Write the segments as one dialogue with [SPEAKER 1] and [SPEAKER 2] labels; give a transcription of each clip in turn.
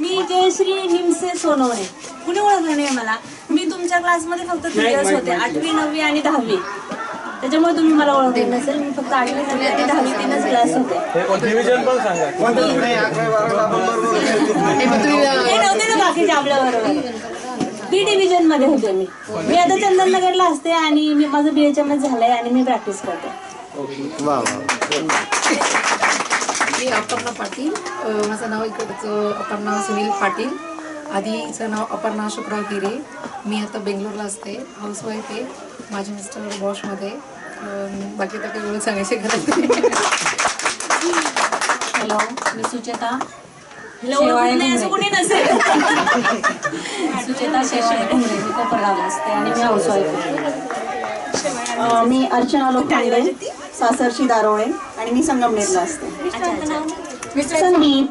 [SPEAKER 1] मी जयश्री हिमसे सोनवणे. कुणी ओळखलं नाही मला. मी तुमच्या क्लासमध्ये फक्त 3 दिवस होते, 8वी 9वी आणि 10वी. त्याच्यामुळे तुम्ही मला ओळखले नसेल. मी फक्त 8वी 9वी आणि 10वी 3च क्लास होते.
[SPEAKER 2] डिव्हिजन पण सांगा.
[SPEAKER 1] हे नव्हते ना बाकीचे आपल्या बरोबर. बी डिव्हिजन मध्ये होते मी. मी आता चंदननगरला असते आणि मी माझं BHMS झालंय आणि मी प्रॅक्टिस करते.
[SPEAKER 3] मी अपर्णा पाटील. माझं नाव इकडचं अपर्णा सुनील पाटील. आधीचं नाव अपर्णा शुक्राव हिरे. मी आता बेंगलोरला असते. हाऊसवाईफ आहे. माझे मिस्टर बॉशमध्ये. बाकी तर काही ओळख सांगायची गरज नाही.
[SPEAKER 1] हॅलो, मी सुचेता.
[SPEAKER 3] शेवाळे
[SPEAKER 1] कोणी नसेल. सुचेता शेवाळे घुमरे. मी कोपरगावला असते आणि मी हाऊसवाईफ आहे.
[SPEAKER 4] मी अर्चना लोखंडे, सासरची दारोळे आणि मी संगमनेरला असते. संदीप.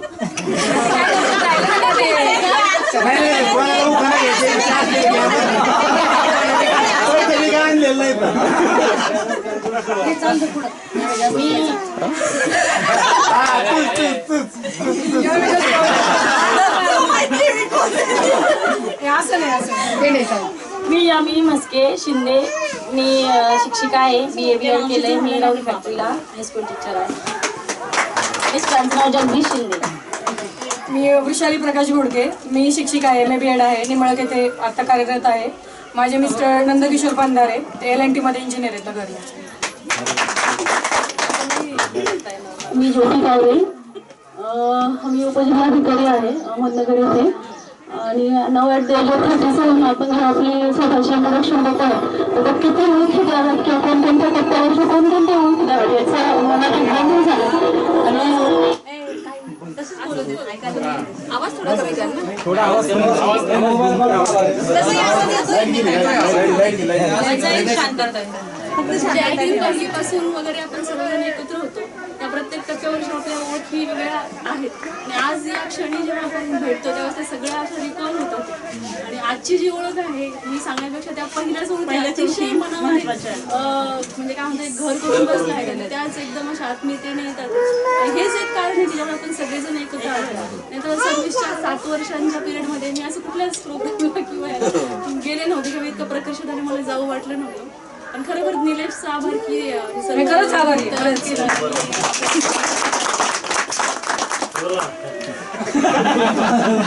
[SPEAKER 1] मी यामिनी म्हस्के शिंदे. मी शिक्षिका आहे. BA केलंय. मी राहुल फॅक्टरीला हायस्कूल टीचर आहे. मिस्टरांचं नाव जगदीश शिंदे.
[SPEAKER 5] मी वृषाली प्रकाश घोडके. मी शिक्षिका आहे. MA BEd आहे. निंबाळक येथे आत्ता कार्यरत आहे. माझे मिस्टर नंदकिशोर पंधारे. ते LNT मध्ये इंजिनियर आहेत घरी.
[SPEAKER 1] मी ज्योती कावरे. मी उपजिल्हाधिकारी आहे अहमदनगर येथे. आणि नाव ॲट द एज ऑफ 37 आपण जर आपली स्वतःची इंट्रोडक्शन देतो तर किती ओळखी द्याव्यात किंवा कोणकोणत्या टप्प्यावरच्या कोणकोणत्या ओळखी द्याव्यात याचा मला एक झाला. आणि
[SPEAKER 3] आवाज थोडा
[SPEAKER 2] थोडा आवाज
[SPEAKER 6] पासून वगैरे आपण सर्वजण एकत्र होतो. त्या प्रत्येक टप्प्यावर आपल्या ओळखी वेगळ्या आहेत आणि आज या क्षणी जेव्हा आपण भेटतो तेव्हा त्या सगळ्या अशा रिकॉल होतात. आणि आजची जी ओळख आहे मी सांगण्यापेक्षा त्या पहिल्याच ओळखी अतिशय मनामध्ये म्हणजे काय म्हणते घर करून बसलं आहे. त्याच एकदम अशा आत्मीयतेने येतात. हेच एक कारण आहे की जेव्हा आपण सगळेजण एकत्र आलो. नाहीतर सर्व्हिसच्या 7 वर्षांच्या पिरियडमध्ये मी असं कुठल्याच प्रोग्रामला किंवा गेले नव्हते किंवा इतकं प्रकर्षाने मला जाऊ वाटलं नव्हतं. पण खरोखर निलेशचा आभार की
[SPEAKER 5] खरंच आभारी.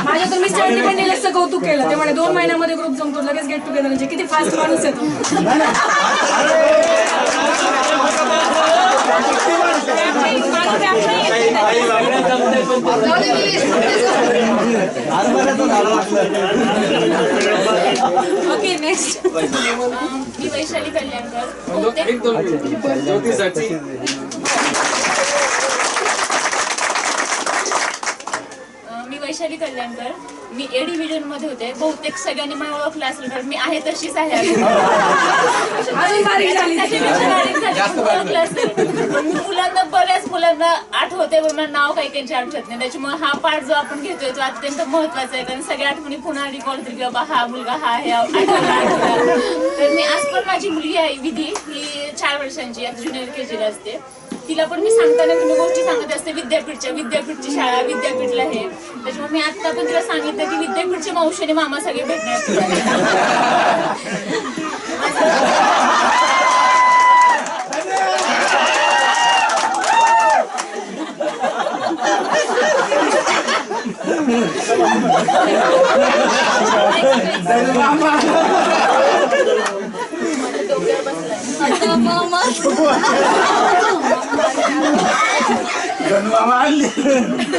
[SPEAKER 5] माझ्या तर मिस्टरांनी पण निलेशचं कौतुक केलं. ते म्हणे 2 महिन्यामध्ये ग्रुप जमतो लगेच गेट टुगेदर. म्हणजे किती फास्ट माणूस आहे तो.
[SPEAKER 6] Okay next. Me Vaishali Kalyankar. Me Vaishali Kalyankar. Me A division मध्ये होते. बहुतेक सगळ्यांनी मला ओळखलं असेल कारण मी आहे तशीच आहे. मुलांना बऱ्याच मुलांना आठवते पण मला नाव काही त्यांची आठवत नाही. त्याच्यामुळे हा पार्ट जो आपण घेतोय तो अत्यंत महत्वाचा आहे कारण सगळ्या आठवणी पुन्हा रिकॉल होतील की बाबा हा मुलगा हा आहे आठवला. तर मी आज पण माझी मुलगी आहे विधी. ही 4 वर्षांची आता ज्युनियर KG ला असते. तिला पण मी सांगताना तुम्ही गोष्टी सांगत असते विद्यापीठची शाळा विद्यापीठला आहे. त्याच्यामुळे मी आता पण तिला सांगितलं की विद्यापीठचे मावशी आणि मामा सगळे भेटणार.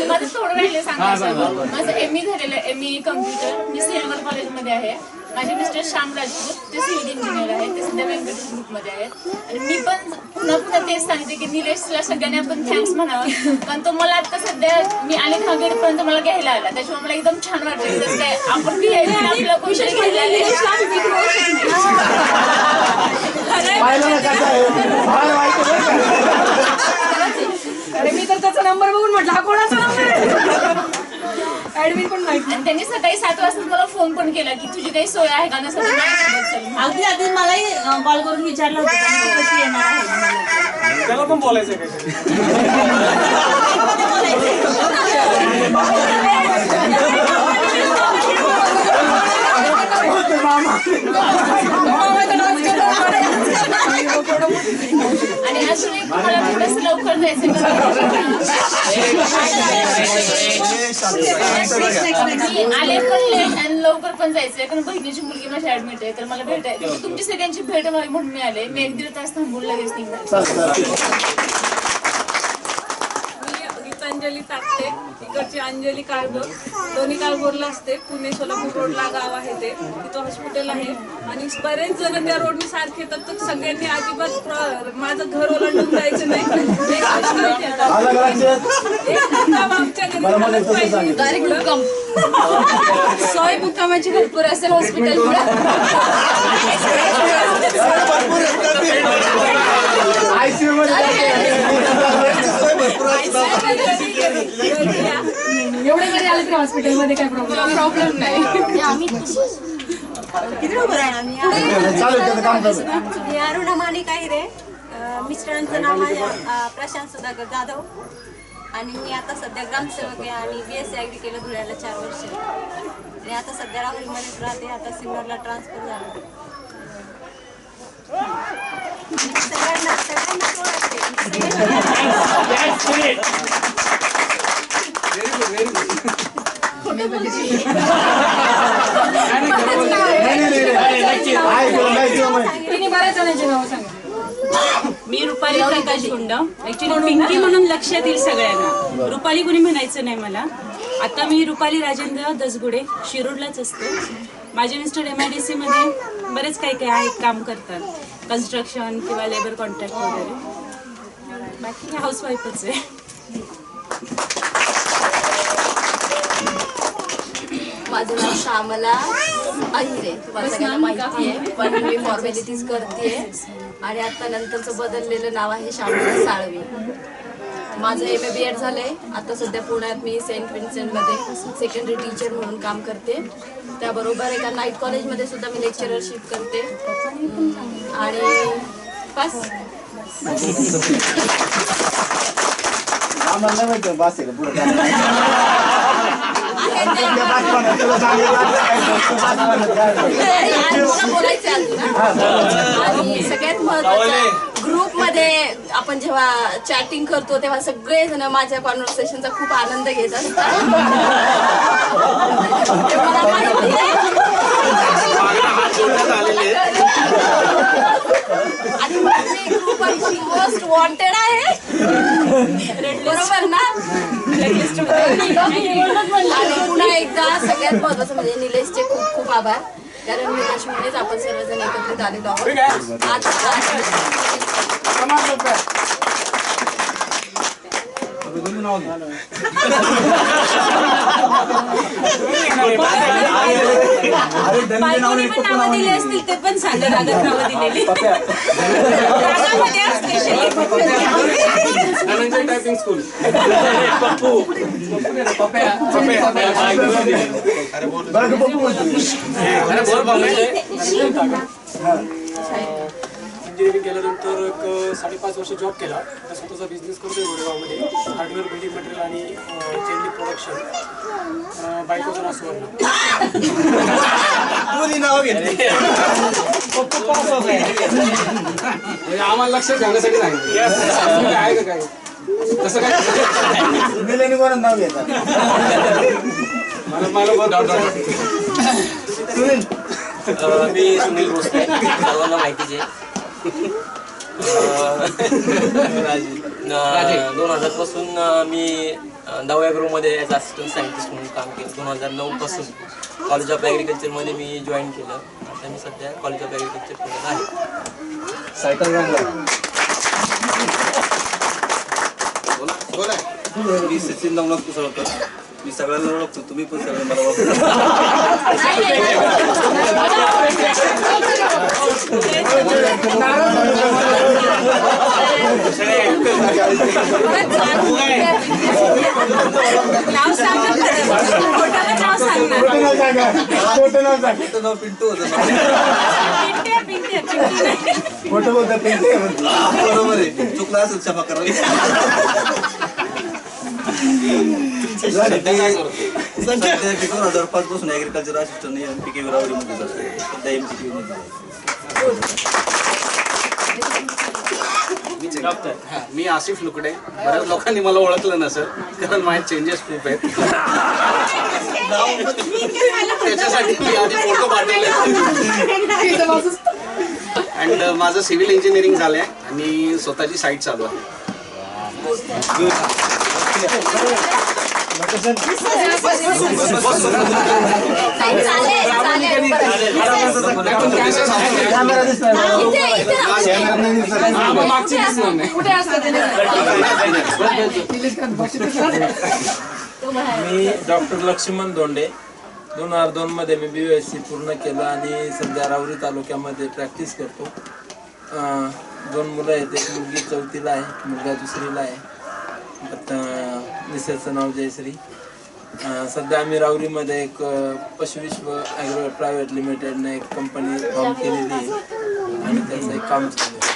[SPEAKER 6] माझं थोडं राहिले सांगायचं. माझं ME झालेलं आहे. ME computer. मी सिल्वर कॉलेजमध्ये आहे. माझे मिस्टर श्याम राजपूत. ते सिव्हिल इंजिनियर आहेत. ते सध्या व्यंकटेश ग्रुपमध्ये आहेत. आणि मी पण पुन्हा तेच सांगते की निलेशला सगळ्यांनी आपण थँक्स म्हणावं कारण तो मला आता सध्या मी आले गेटपर्यंत मला घ्यायला आला. त्याच्यामुळे मला एकदम छान वाटतं जसं काय आपण घ्यायला आपला गोष्टी घ्यायला
[SPEAKER 5] अरे मी तर त्याचा नंबर बघून म्हटलं हा कोणाचा नंबर. ऍडमिन पण माहिती.
[SPEAKER 6] आणि त्यांनी सकाळी 7 वाजता मला फोन पण केला की तुझी काही सोय आहे का ना.
[SPEAKER 1] अगदी आधी मलाही कॉल करून विचारलं होतं कशी येणार आहे.
[SPEAKER 2] त्याला पण बोलायचं
[SPEAKER 6] आणि अजून एक तुम्हाला थोडंसं लवकर जायचं मी आले पण लेट आणि लवकर पण जायचंय कारण बहिणीची मुलगी माझी ऍडमिट आहे तर मला भेटायचं तुमची सगळ्यांची भेट व्हावी म्हणून मी आले मी 1-1.5 तास थांबून लगेच निघाले.
[SPEAKER 7] गीतांजली ताकते इकडची अंजली काळभोर दोन्ही काळभोरला असते पुणे सोलापूर रोडला गाव आहे ते तिथं हॉस्पिटल आहे आणि बरेच जण त्या रोडनी सारखे येतात तर सगळ्यांनी अजिबात माझं घर ओलांडून जायचं नाही
[SPEAKER 6] सोय मुक्कामाची भरपूर असेल हॉस्पिटल
[SPEAKER 5] एवढे जरी आले तरी हॉस्पिटलमध्ये काय प्रॉब्लेम नाही.
[SPEAKER 6] आम्ही
[SPEAKER 8] मी अरुणा मानिक आहे रे. मिस्टरांचं नाव आहे प्रशांत सुधाकर जाधव आणि मी आता सध्या ग्रामसेवक आहे आणि BSc ॲग्री केलं धुळ्याला 4 वर्ष आणि आता सध्या राहुरीमध्येच राहते. आता सिन्नरला ट्रान्सफर झालं. सगळ्यांना
[SPEAKER 5] बऱ्याच जणांची नाव सांगा.
[SPEAKER 9] मी रुपाली प्रकाश गुंड. ऍक्च्युली पिंकी म्हणून लक्षात येईल सगळ्यांना. रुपाली कुणी म्हणायचं नाही मला. आता मी रुपाली राजेंद्र दसगुडे शिरूरलाच असते. माझे मिस्टर MIDC मध्ये बरेच काही काही आहेत काम करतात कन्स्ट्रक्शन किंवा लेबर कॉन्ट्रॅक्ट वगैरे. बाकी हाऊसवाईफच आहे.
[SPEAKER 8] माझं नाव श्यामला अहिरे तुम्हाला सगळ्यांना माहिती आहे पण मी फॉर्मॅलिटीज करते आणि आता नंतरचं बदललेलं नाव आहे श्यामला साळवी. माझं MA BEd झालंय. आता सध्या पुण्यात मी सेंट विन्सेंटमध्ये सेकंडरी टीचर म्हणून काम करते. त्याबरोबर एका नाईट कॉलेजमध्ये सुद्धा मी लेक्चररशिप करते आणि बस. बोलायचं आणि सगळ्यात महत्त्वाचं ग्रुपमध्ये आपण जेव्हा चॅटिंग करतो तेव्हा सगळेजण माझ्या कॉन्व्हर्सेशनचा खूप आनंद घेत असतात. आणि माझी ग्रुपची मोस्ट वॉन्टेड आहे बरोबर ना. आणि पुन्हा एकदा सगळ्यात महत्वाचं म्हणजे निलेशचे खूप खूप आभार कारण निलेशमुळेच आपण सर्वजण एकत्रित आलेलो आहोत.
[SPEAKER 9] बायकोने पण नावं दिली असतील ते पण सांगा. रागात नावं दिलेली रागामध्ये स्पेशली
[SPEAKER 2] टायपिंग स्कूल इंजिनिअरिंग केल्यानंतर एक 5.5 वर्ष जॉब केला. स्वतःचा बिझनेस करतोय गोरेगावमध्ये हार्डवेअर बिल्डिंग मटेरियल आणि चेंडी प्रोडक्शन. बायकोचं नाव सुवर्ण. आम्हाला लक्षात ठेवण्यासाठी सांगितलं आहे का काय तसं काय नाव घेतात
[SPEAKER 10] मी सुनील भोसले सर्वांना माहितीच आहे. 2000 पासून मी दवा ॲग्रोमध्ये ॲज असिस्टंट सायंटिस्ट म्हणून काम केलं. 2009 पासून कॉलेज ऑफ ॲग्रिकल्चरमध्ये मी जॉईन केलं. आता मी सध्या कॉलेज ऑफ ॲग्रिकल्चर पुण्यात आहे.
[SPEAKER 2] सायकल
[SPEAKER 11] मी सचिन नवनाथ कुसळकर. मी सगळ्यांना ओळखतो तुम्ही पण सगळे मला ओळखतो. पिंटू होतं बरोबर आहे. चुकला असेल क्षमा करावी. सध्या 2005 पासून ॲग्रिकल्चर असिस्टंट MPK रावरीमध्येच असतो. सध्या MCQ मध्ये
[SPEAKER 12] मी आसिफ लुकडे. बऱ्याच लोकांनी मला ओळखलं नसेल कारण माझे चेंजेस खूप आहेत. त्याच्यासाठी मी आधी फोटो पाठवले. अँड माझं सिव्हिल इंजिनिअरिंग झालंय आणि स्वतःची साईट चालू आहे.
[SPEAKER 13] मी डॉक्टर लक्ष्मण धोंडे. 2002 मध्ये मी BSc पूर्ण केलं आणि सध्या रावरी तालुक्यामध्ये प्रॅक्टिस करतो. 2 मुलं आहेत. एक मुलगी 4थीला आहे, मुलगा 2रीला आहे. मिसेसचं नाव जयश्री. सध्या आम्ही रावरीमध्ये एक पशुविश्व ॲग्रो प्रायव्हेट लिमिटेडने एक कंपनी फॉर्म केलेली आहे आणि त्याचं एक काम चालू आहे.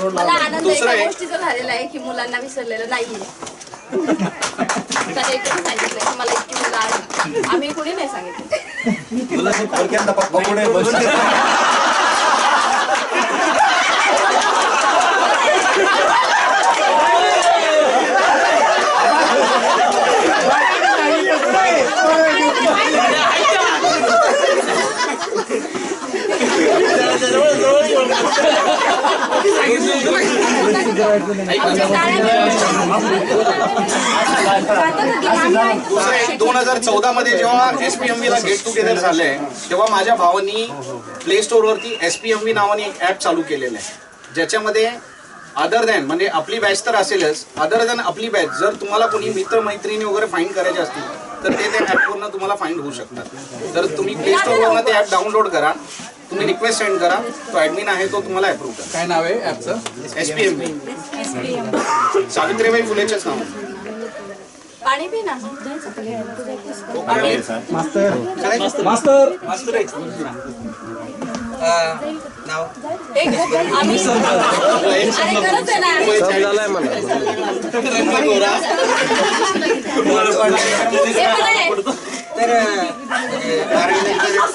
[SPEAKER 8] मला आनंद एका गोष्टीचा झालेला आहे की मुलांना विसरलेलं नाहीये. त्याने एकच सांगितलं की मला इतकी मुलं आहेत. आम्ही कोणी नाही सांगितलं.
[SPEAKER 12] दुसरे 2014 मध्ये जेव्हा SPMV ला गेट टुगेदर झालंय तेव्हा माझ्या भावानी प्ले स्टोर वरती SPMV नावाने एक ऍप चालू केलेलं आहे, ज्याच्यामध्ये अदर दॅन म्हणजे आपली बॅच तर असेलच, अदर दॅन आपली बॅच जर तुम्हाला कोणी मित्र मैत्रिणी वगैरे फाइंड करायचे असतील तर ते त्या ऍपवरनं तुम्हाला फाइंड होऊ शकतात. तर तुम्ही प्ले स्टोरवरनं ते ऍप डाउनलोड करा, तुम्ही रिक्वेस्ट सेंड करा, तो ऍडमिन आहे तो तुम्हाला अप्रूव्ह करा.
[SPEAKER 2] काय नाव आहे ऍपचं?
[SPEAKER 12] SPMV. सावित्रीबाई फुलेचंच नाव.
[SPEAKER 8] पाणी पी ना.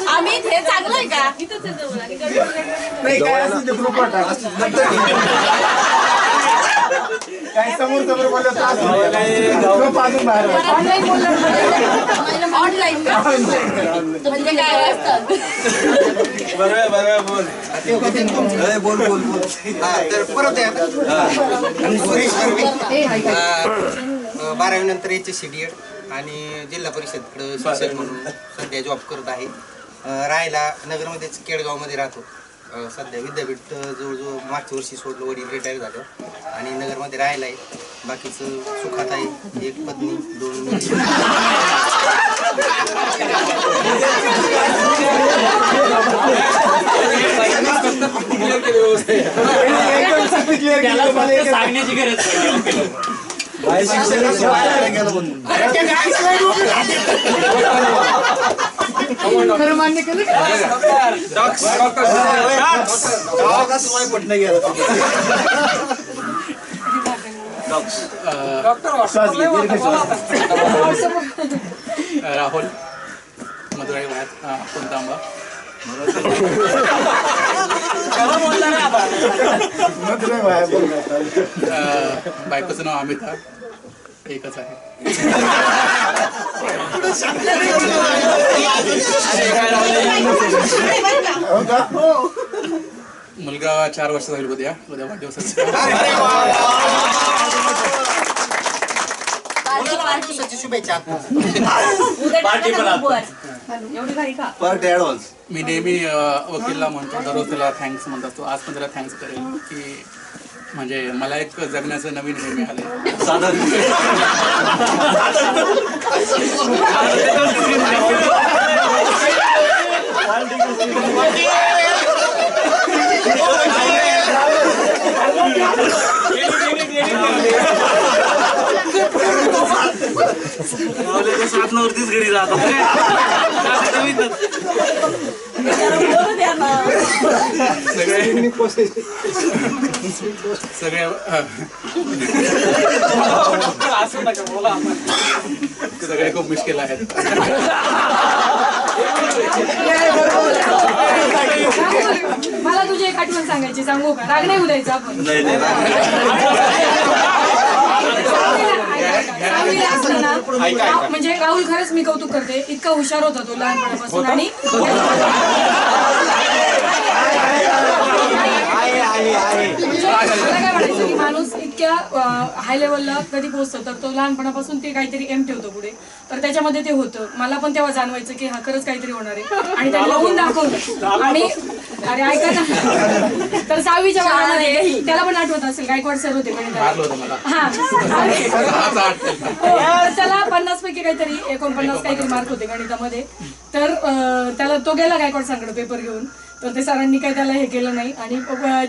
[SPEAKER 8] आम्ही हे चांगलं आहे का?
[SPEAKER 14] काय समोर बोलत
[SPEAKER 8] ऑनलाईन म्हणजे काय असतं?
[SPEAKER 14] बोल.
[SPEAKER 15] तर परत 12वी नंतर HSCDED आणि जिल्हा परिषदकडे शिक्षक म्हणून सध्या जॉब करत आहे. राहायला नगरमध्येच केडगावमध्ये राहतो. सध्या विद्यापीठ जवळजवळ मागच्या वर्षी सोडलं, वडील रिटायर झालं आणि नगरमध्ये राहायला आहे. बाकीचं सुखात आहे, एक पत्नी 2 मुली.
[SPEAKER 10] सांगण्याची गरज
[SPEAKER 14] खरं मान्य केलं
[SPEAKER 2] राहुल मदुराई वयात कोणतांबा. बायकोचं नाव अमिता, एकच आहे. मुलगा 4 वर्ष होईल उद्या वाढदिवसाचा.
[SPEAKER 15] शुभेच्छा.
[SPEAKER 2] मी नेहमी वकीलला म्हणतो, दररोज त्याला थँक्स म्हणत असतो. आज पण त्याला थँक्स करेल की म्हणजे मला एक जगण्याचं नवीन हे मिळालं.
[SPEAKER 10] वरतीच घरी जातात.
[SPEAKER 2] सगळे असं नका बोला, सगळे खूप मुश्किल आहेत.
[SPEAKER 5] मला तुझी एक आठवण सांगायची, सांगू का? राग नाही उद्यायचा आपण. म्हणजे राहुल खरंच मी कौतुक करते, इतका हुशार होता तो लहानपणापासून. आणि मला काय म्हणायचं की माणूस इतक्या हाय लेवलला कधी पोहोचतो तर तो लहानपणापासून ते काहीतरी एम ठेवतो पुढे, तर त्याच्यामध्ये ते होतं. मला पण तेव्हा जाणवायचं की हा खरंच काहीतरी होणार आहे आणि त्याला होऊन दाखवलं. आणि अरे ऐका ना, तर 6वीच्या वर्गामध्ये त्याला पण आठवत असेल, गायकवाड सर होते गणितात. हा, त्याला 50 पैकी काहीतरी 49 काहीतरी मार्क होते गणितामध्ये. तर त्याला तो गेला गायकवाड सरांकडे पेपर घेऊन, तर ते सरांनी काही त्याला हे केलं नाही आणि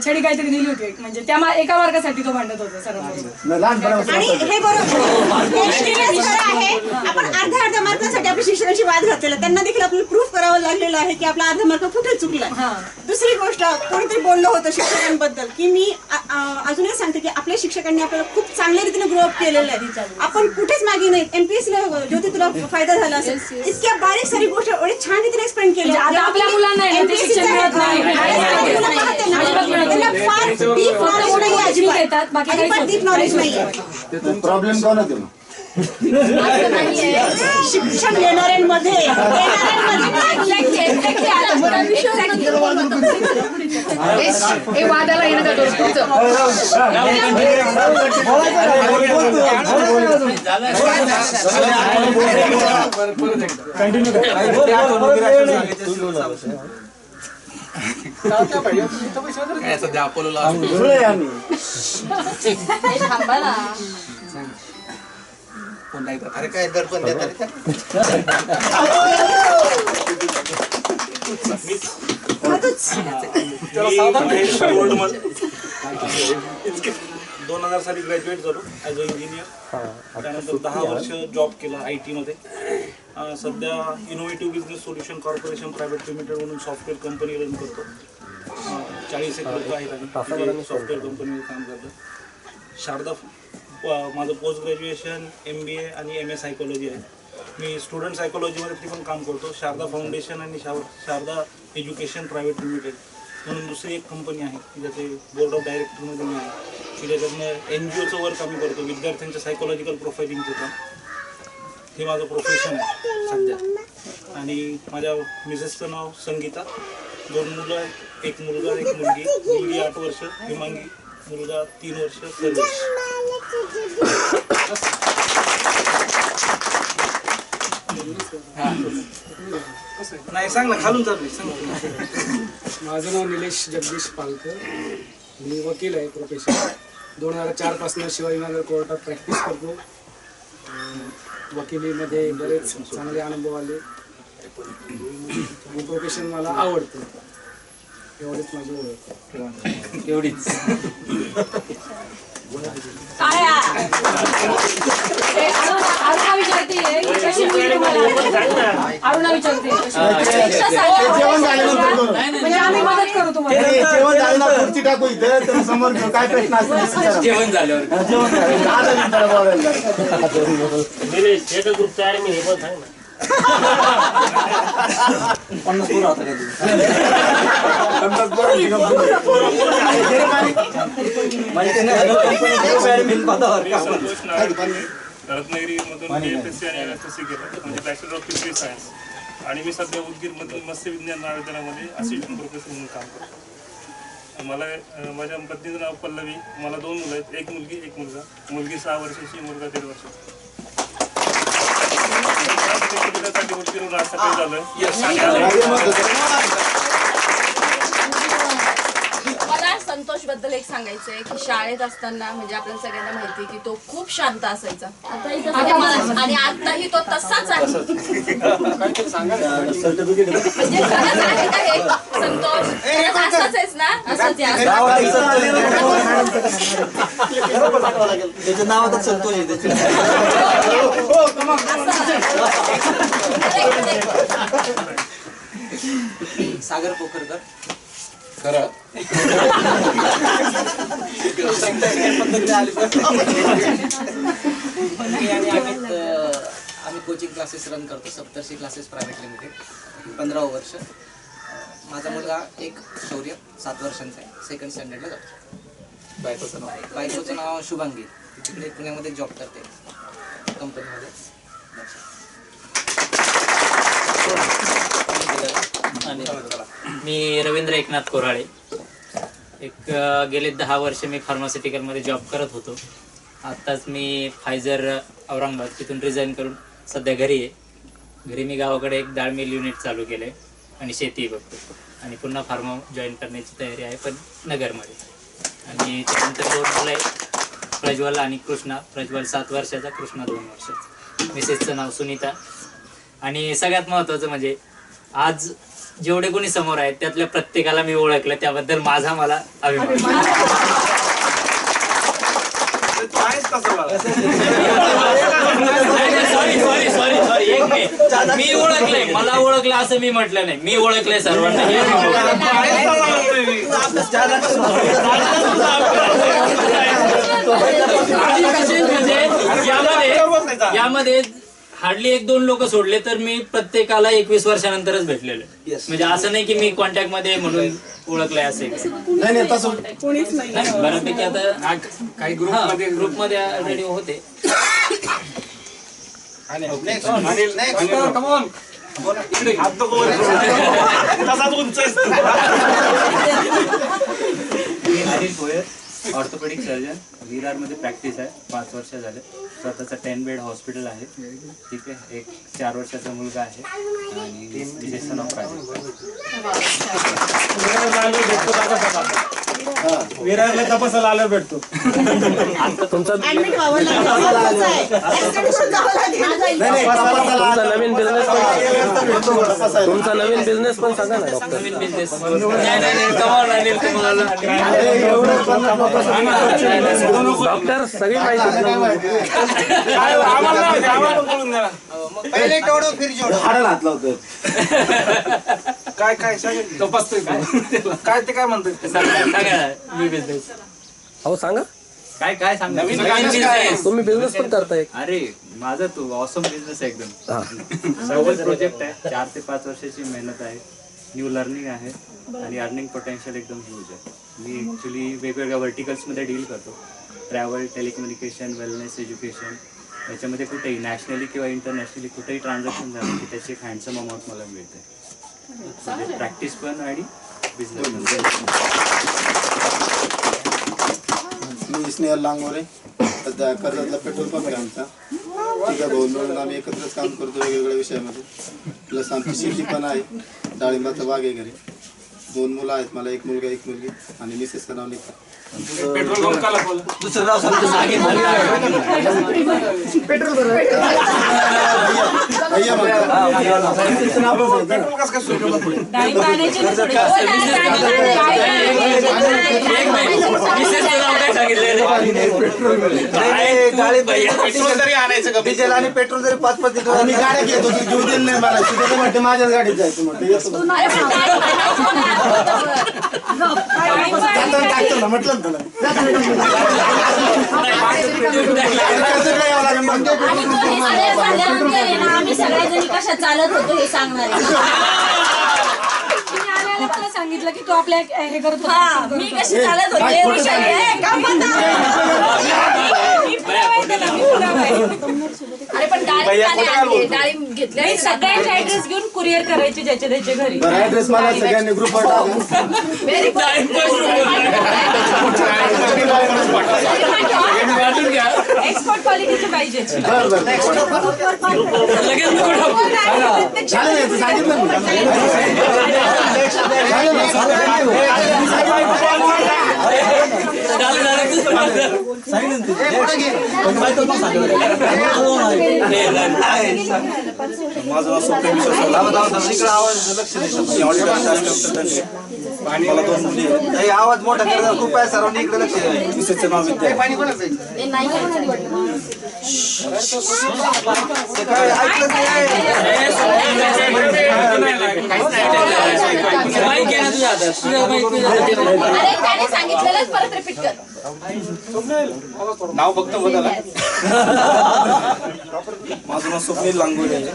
[SPEAKER 5] छडी काहीतरी दिली होती, म्हणजे त्या एका मार्कासाठी तो भांडत होता सरांबरोबर.
[SPEAKER 4] आणि हे बरोबर आहे, आपण अर्ध्या मार्कासाठी आपल्या शिक्षणाची वाद घातलेला, त्यांना देखील आपल्याला प्रूफ करावं लागलेलं आहे की आपला अर्धा मार्क कुठे चुकला. दुसरी गोष्ट, कोणीतरी बोललं होतं शिक्षकांबद्दल की मी अजूनही सांगते की आपल्या शिक्षकांनी आपल्याला खूप चांगल्या रीतीने ग्रोअप केलेलं आहे, आपण कुठेच मागे नाही. एमपीएससीला ज्योती तुला फायदा झाला असेल, इतक्या बारीक सारी गोष्ट एवढी छान रीतीने एक्सप्लेन केली.
[SPEAKER 5] आपल्या मुलांना
[SPEAKER 14] प्रॉब्लेम कोण होते?
[SPEAKER 4] शिक्षण घेणाऱ्यांमध्ये
[SPEAKER 3] वादाला येणं
[SPEAKER 2] सध्या अपोलोला
[SPEAKER 8] थांबा ना.
[SPEAKER 15] अरे काय दर्पण देतात
[SPEAKER 16] 2000 साली ग्रॅज्युएट झालो ॲज अ इंजिनियर. त्यानंतर 10 वर्ष जॉब केला IT मध्ये. सध्या innovative business solution corporation private limited म्हणून सॉफ्टवेअर कंपनी रन करतो. 40 एक लोक आहेत आणि सॉफ्टवेअर कंपनीमध्ये काम करतो. शारदा माझं पोस्ट ग्रॅज्युएशन MBA आणि MA सायकोलॉजी आहे. मी स्टुडंट सायकोलॉजीमध्ये पण काम करतो. शारदा फाउंडेशन आणि शारदा एज्युकेशन प्रायव्हेट लिमिटेड म्हणून दुसरी एक कंपनी आहे की ज्याचे बोर्ड ऑफ डायरेक्टरमध्ये मी आहे, की ज्याच्यातनं NGOचं वर्क आम्ही करतो, विद्यार्थ्यांच्या सायकोलॉजिकल प्रोफायलिंगचं काम. हे माझं प्रोफेशन आहे सध्या. आणि माझ्या मिसेसचं नाव संगीता. 2 मुलं आहेत, एक मुलगा एक मुलगी. मुलगी 8 वर्ष हिमांगी, मुलगा 3 वर्ष सर्वेश. नाही सांग ना, खालून चालू सांग.
[SPEAKER 2] माझं नाव निलेश जगदीश पालकर. मी वकील आहे प्रोफेशन. 2004 पासून शिवाजीनगर कोर्टात प्रॅक्टिस करतो. वकिलीमध्ये बरेच चांगले अनुभव आले आणि प्रोफेशन मला आवडतं. एवढीच माझी ओळख. एवढीच.
[SPEAKER 5] अरुणा विचारते कशी मुलगी तुम्हाला? अरुणा विचारते म्हणजे आम्ही मदत करू तुम्हाला.
[SPEAKER 14] जेवण झालं ना, खुर्ची टाकू इथं, तर समोर घेऊ. काय प्रश्न असतील
[SPEAKER 2] जेवण झाल्यावर
[SPEAKER 17] ग्रुप तयार मी हे पण सांग ना.
[SPEAKER 11] 50 पोरं होता का
[SPEAKER 16] रत्नागिरीमधून BFSC आणि LFSC केलं, म्हणजे बॅचलर ऑफ फिजिकल सायन्स. आणि मी सध्या उदगीरमधील मत्स्य विज्ञान महाविद्यालयामध्ये असिस्टंट प्रोफेसर म्हणून काम करतो. माझ्या पत्नीचं नाव पल्लवी. मला 2 मुलं आहेत, एक मुलगी एक मुलगा. मुलगी 6 वर्षाची, मुलगा 1.5 वर्षाचा.
[SPEAKER 8] मला संतोष बद्दल एक सांगायचंय की शाळेत असताना म्हणजे आपल्याला सगळ्यांना माहिती की तो खूप शांत असायचा आणि आताही तो तसाच आहे. म्हणजे खरंच आहे का हे संतोष? खरंच असाच आहेस ना? असंच
[SPEAKER 11] त्याचं नाव आता संतोष आहे.
[SPEAKER 10] सागर पोखरकर.
[SPEAKER 12] खरं
[SPEAKER 10] आम्ही कोचिंग क्लासेस रन करतो. Saptarshi classes private limited. 15व वर्ष. माझा मुलगा एक शौर्य 7 वर्षांचा आहे. सेकंड स्टँडर्डला जातो. बायकोचं नाव शुभांगी. तिकडे पुण्यामध्ये जॉब करते कंपनीमध्ये.
[SPEAKER 18] मी रवींद्र एकनाथ कोराळे. गेले 10 वर्ष मी फार्मास्युटिकलमध्ये जॉब करत होतो. आत्ताच मी फायझर औरंगाबाद तिथून रिझाईन करून सध्या घरी आहे. घरी मी गावाकडे एक डाळ मिल युनिट चालू केलं आहे आणि शेती बघतो. आणि पुन्हा फार्मा जॉईन करण्याची तयारी आहे, पण नगरमध्ये. आणि त्यानंतर 2 मुलं आहे, प्रज्वल आणि कृष्णा. प्रज्वल 7 वर्षाचा, कृष्णा 2 वर्षाचा. मिसेसचं नाव सुनीता. आणि सगळ्यात महत्त्वाचं म्हणजे आज जेवढे कोणी समोर आहेत त्यातल्या प्रत्येकाला मी ओळखलं, त्याबद्दल माझा मला अभिमान. सॉरी एक मी ओळखलंय, मला ओळखलं असं मी म्हटलं नाही. मी ओळखलंय सर्वांना. यामध्ये हार्डली 1-2 लोक सोडले तर मी प्रत्येकाला 21 वर्षानंतरच भेटलेलो. म्हणजे असं नाही की मी कॉन्टॅक्ट मध्ये म्हणून ओळखलंय असे.
[SPEAKER 14] नाही तसं
[SPEAKER 4] कोणीच नाही.
[SPEAKER 18] बऱ्यापैकी आता काही ग्रुपमध्ये ऑलरेडी होते.
[SPEAKER 19] Anil Bhoyar, orthopedic surgeon. विरारमध्ये प्रॅक्टिस आहे. 5 वर्ष झाले. स्वतःचं 10 बेड हॉस्पिटल आहे. ठीक आहे. एक 4 वर्षाचा मुलगा आहे आणि विजेचं नाव
[SPEAKER 14] विरारला तपासायला आल्यावर भेटतो.
[SPEAKER 19] तुमचा
[SPEAKER 14] नवीन बिझनेस
[SPEAKER 19] तुमचा नवीन बिझनेस पण सांगा ना डॉक्टर.
[SPEAKER 18] नवीन बिझनेस
[SPEAKER 19] डॉक्टर सगळी माहिती
[SPEAKER 15] पहिले टोडो फिर जोडो.
[SPEAKER 14] घातला होतं.
[SPEAKER 16] काय काय तपासतोय काय ते काय म्हणतोय.
[SPEAKER 19] हो सांगा.
[SPEAKER 18] काय सांगा.
[SPEAKER 19] तुम्ही बिझनेस पण करताय.
[SPEAKER 20] अरे माझा तो ऑसम बिझनेस आहे एकदम. सर्व प्रोजेक्ट आहे. 4 ते 5 वर्षाची मेहनत आहे. न्यू लर्निंग आहे आणि अर्निंग पोटेन्शियल एकदम ह्यूज आहे. मी ॲक्च्युली वेगवेगळ्या व्हर्टिकल्समध्ये डील करतो. Travel, telecommunication, wellness, education. याच्यामध्ये कुठेही नॅशनली किंवा इंटरनॅशनली कुठेही ट्रान्झॅक्शन झालं की त्याची एक हँडसम अमाऊंट मला मिळते. प्रॅक्टिस पण आणि बिझनेस पण.
[SPEAKER 14] मी स्नेहल लांगोरे. सध्या कर्जतला पेट्रोल पंप आहे आमचा. ठीक आहे भाऊ मिळून आम्ही एकत्रच काम करतो वेगवेगळ्या विषयामध्ये. प्लस आमची शेती पण आहे. डाळिंबाचा बाग आहे घरी. 2 मुलं आहेत मला. 1 मुलगा 1 मुलगी. आणि मिसेसचं नाव निका.
[SPEAKER 16] पेट्रोल
[SPEAKER 14] दुसरं नाव
[SPEAKER 12] डिझेल आणि पेट्रोल जरी 5-5 लिटर
[SPEAKER 14] मी गाड्या घेतो घेऊ देईल नाही मला. तिथे म्हणते माझ्याच गाडीत जायचं म्हटलं म्हटलं तुला.
[SPEAKER 6] आम्ही सगळ्याजणी कशा चालत होतो हे सांगणार
[SPEAKER 5] मला सांगितलं की तू आपल्या हे करत
[SPEAKER 6] मी कशी चालत होते. अरे पण डाळिंब घेतले. सगळ्यांचे ऍड्रेस घेऊन कुरिअर करायचे ज्याच्या त्याच्या घरी.
[SPEAKER 14] ऍड्रेस मला सगळ्यांनी ग्रुपवर टाकून.
[SPEAKER 6] व्हेरी एक्सपोर्ट क्वालिटीचे पाहिजे.
[SPEAKER 11] माझं स्वप्न विश्वास मला 2 मुली आहेत. आवाज मोठा करायचा खूप आहे. सर्वांनी इकडे लक्ष द्या. मिसेसचं नाव विद्या.
[SPEAKER 18] ऐकलं
[SPEAKER 8] अरे त्याने सांगितलेलंच परत रिपीट कर.
[SPEAKER 11] नाव फक्त बदल. माझं नाव स्वप्नील लांगोरे आहे.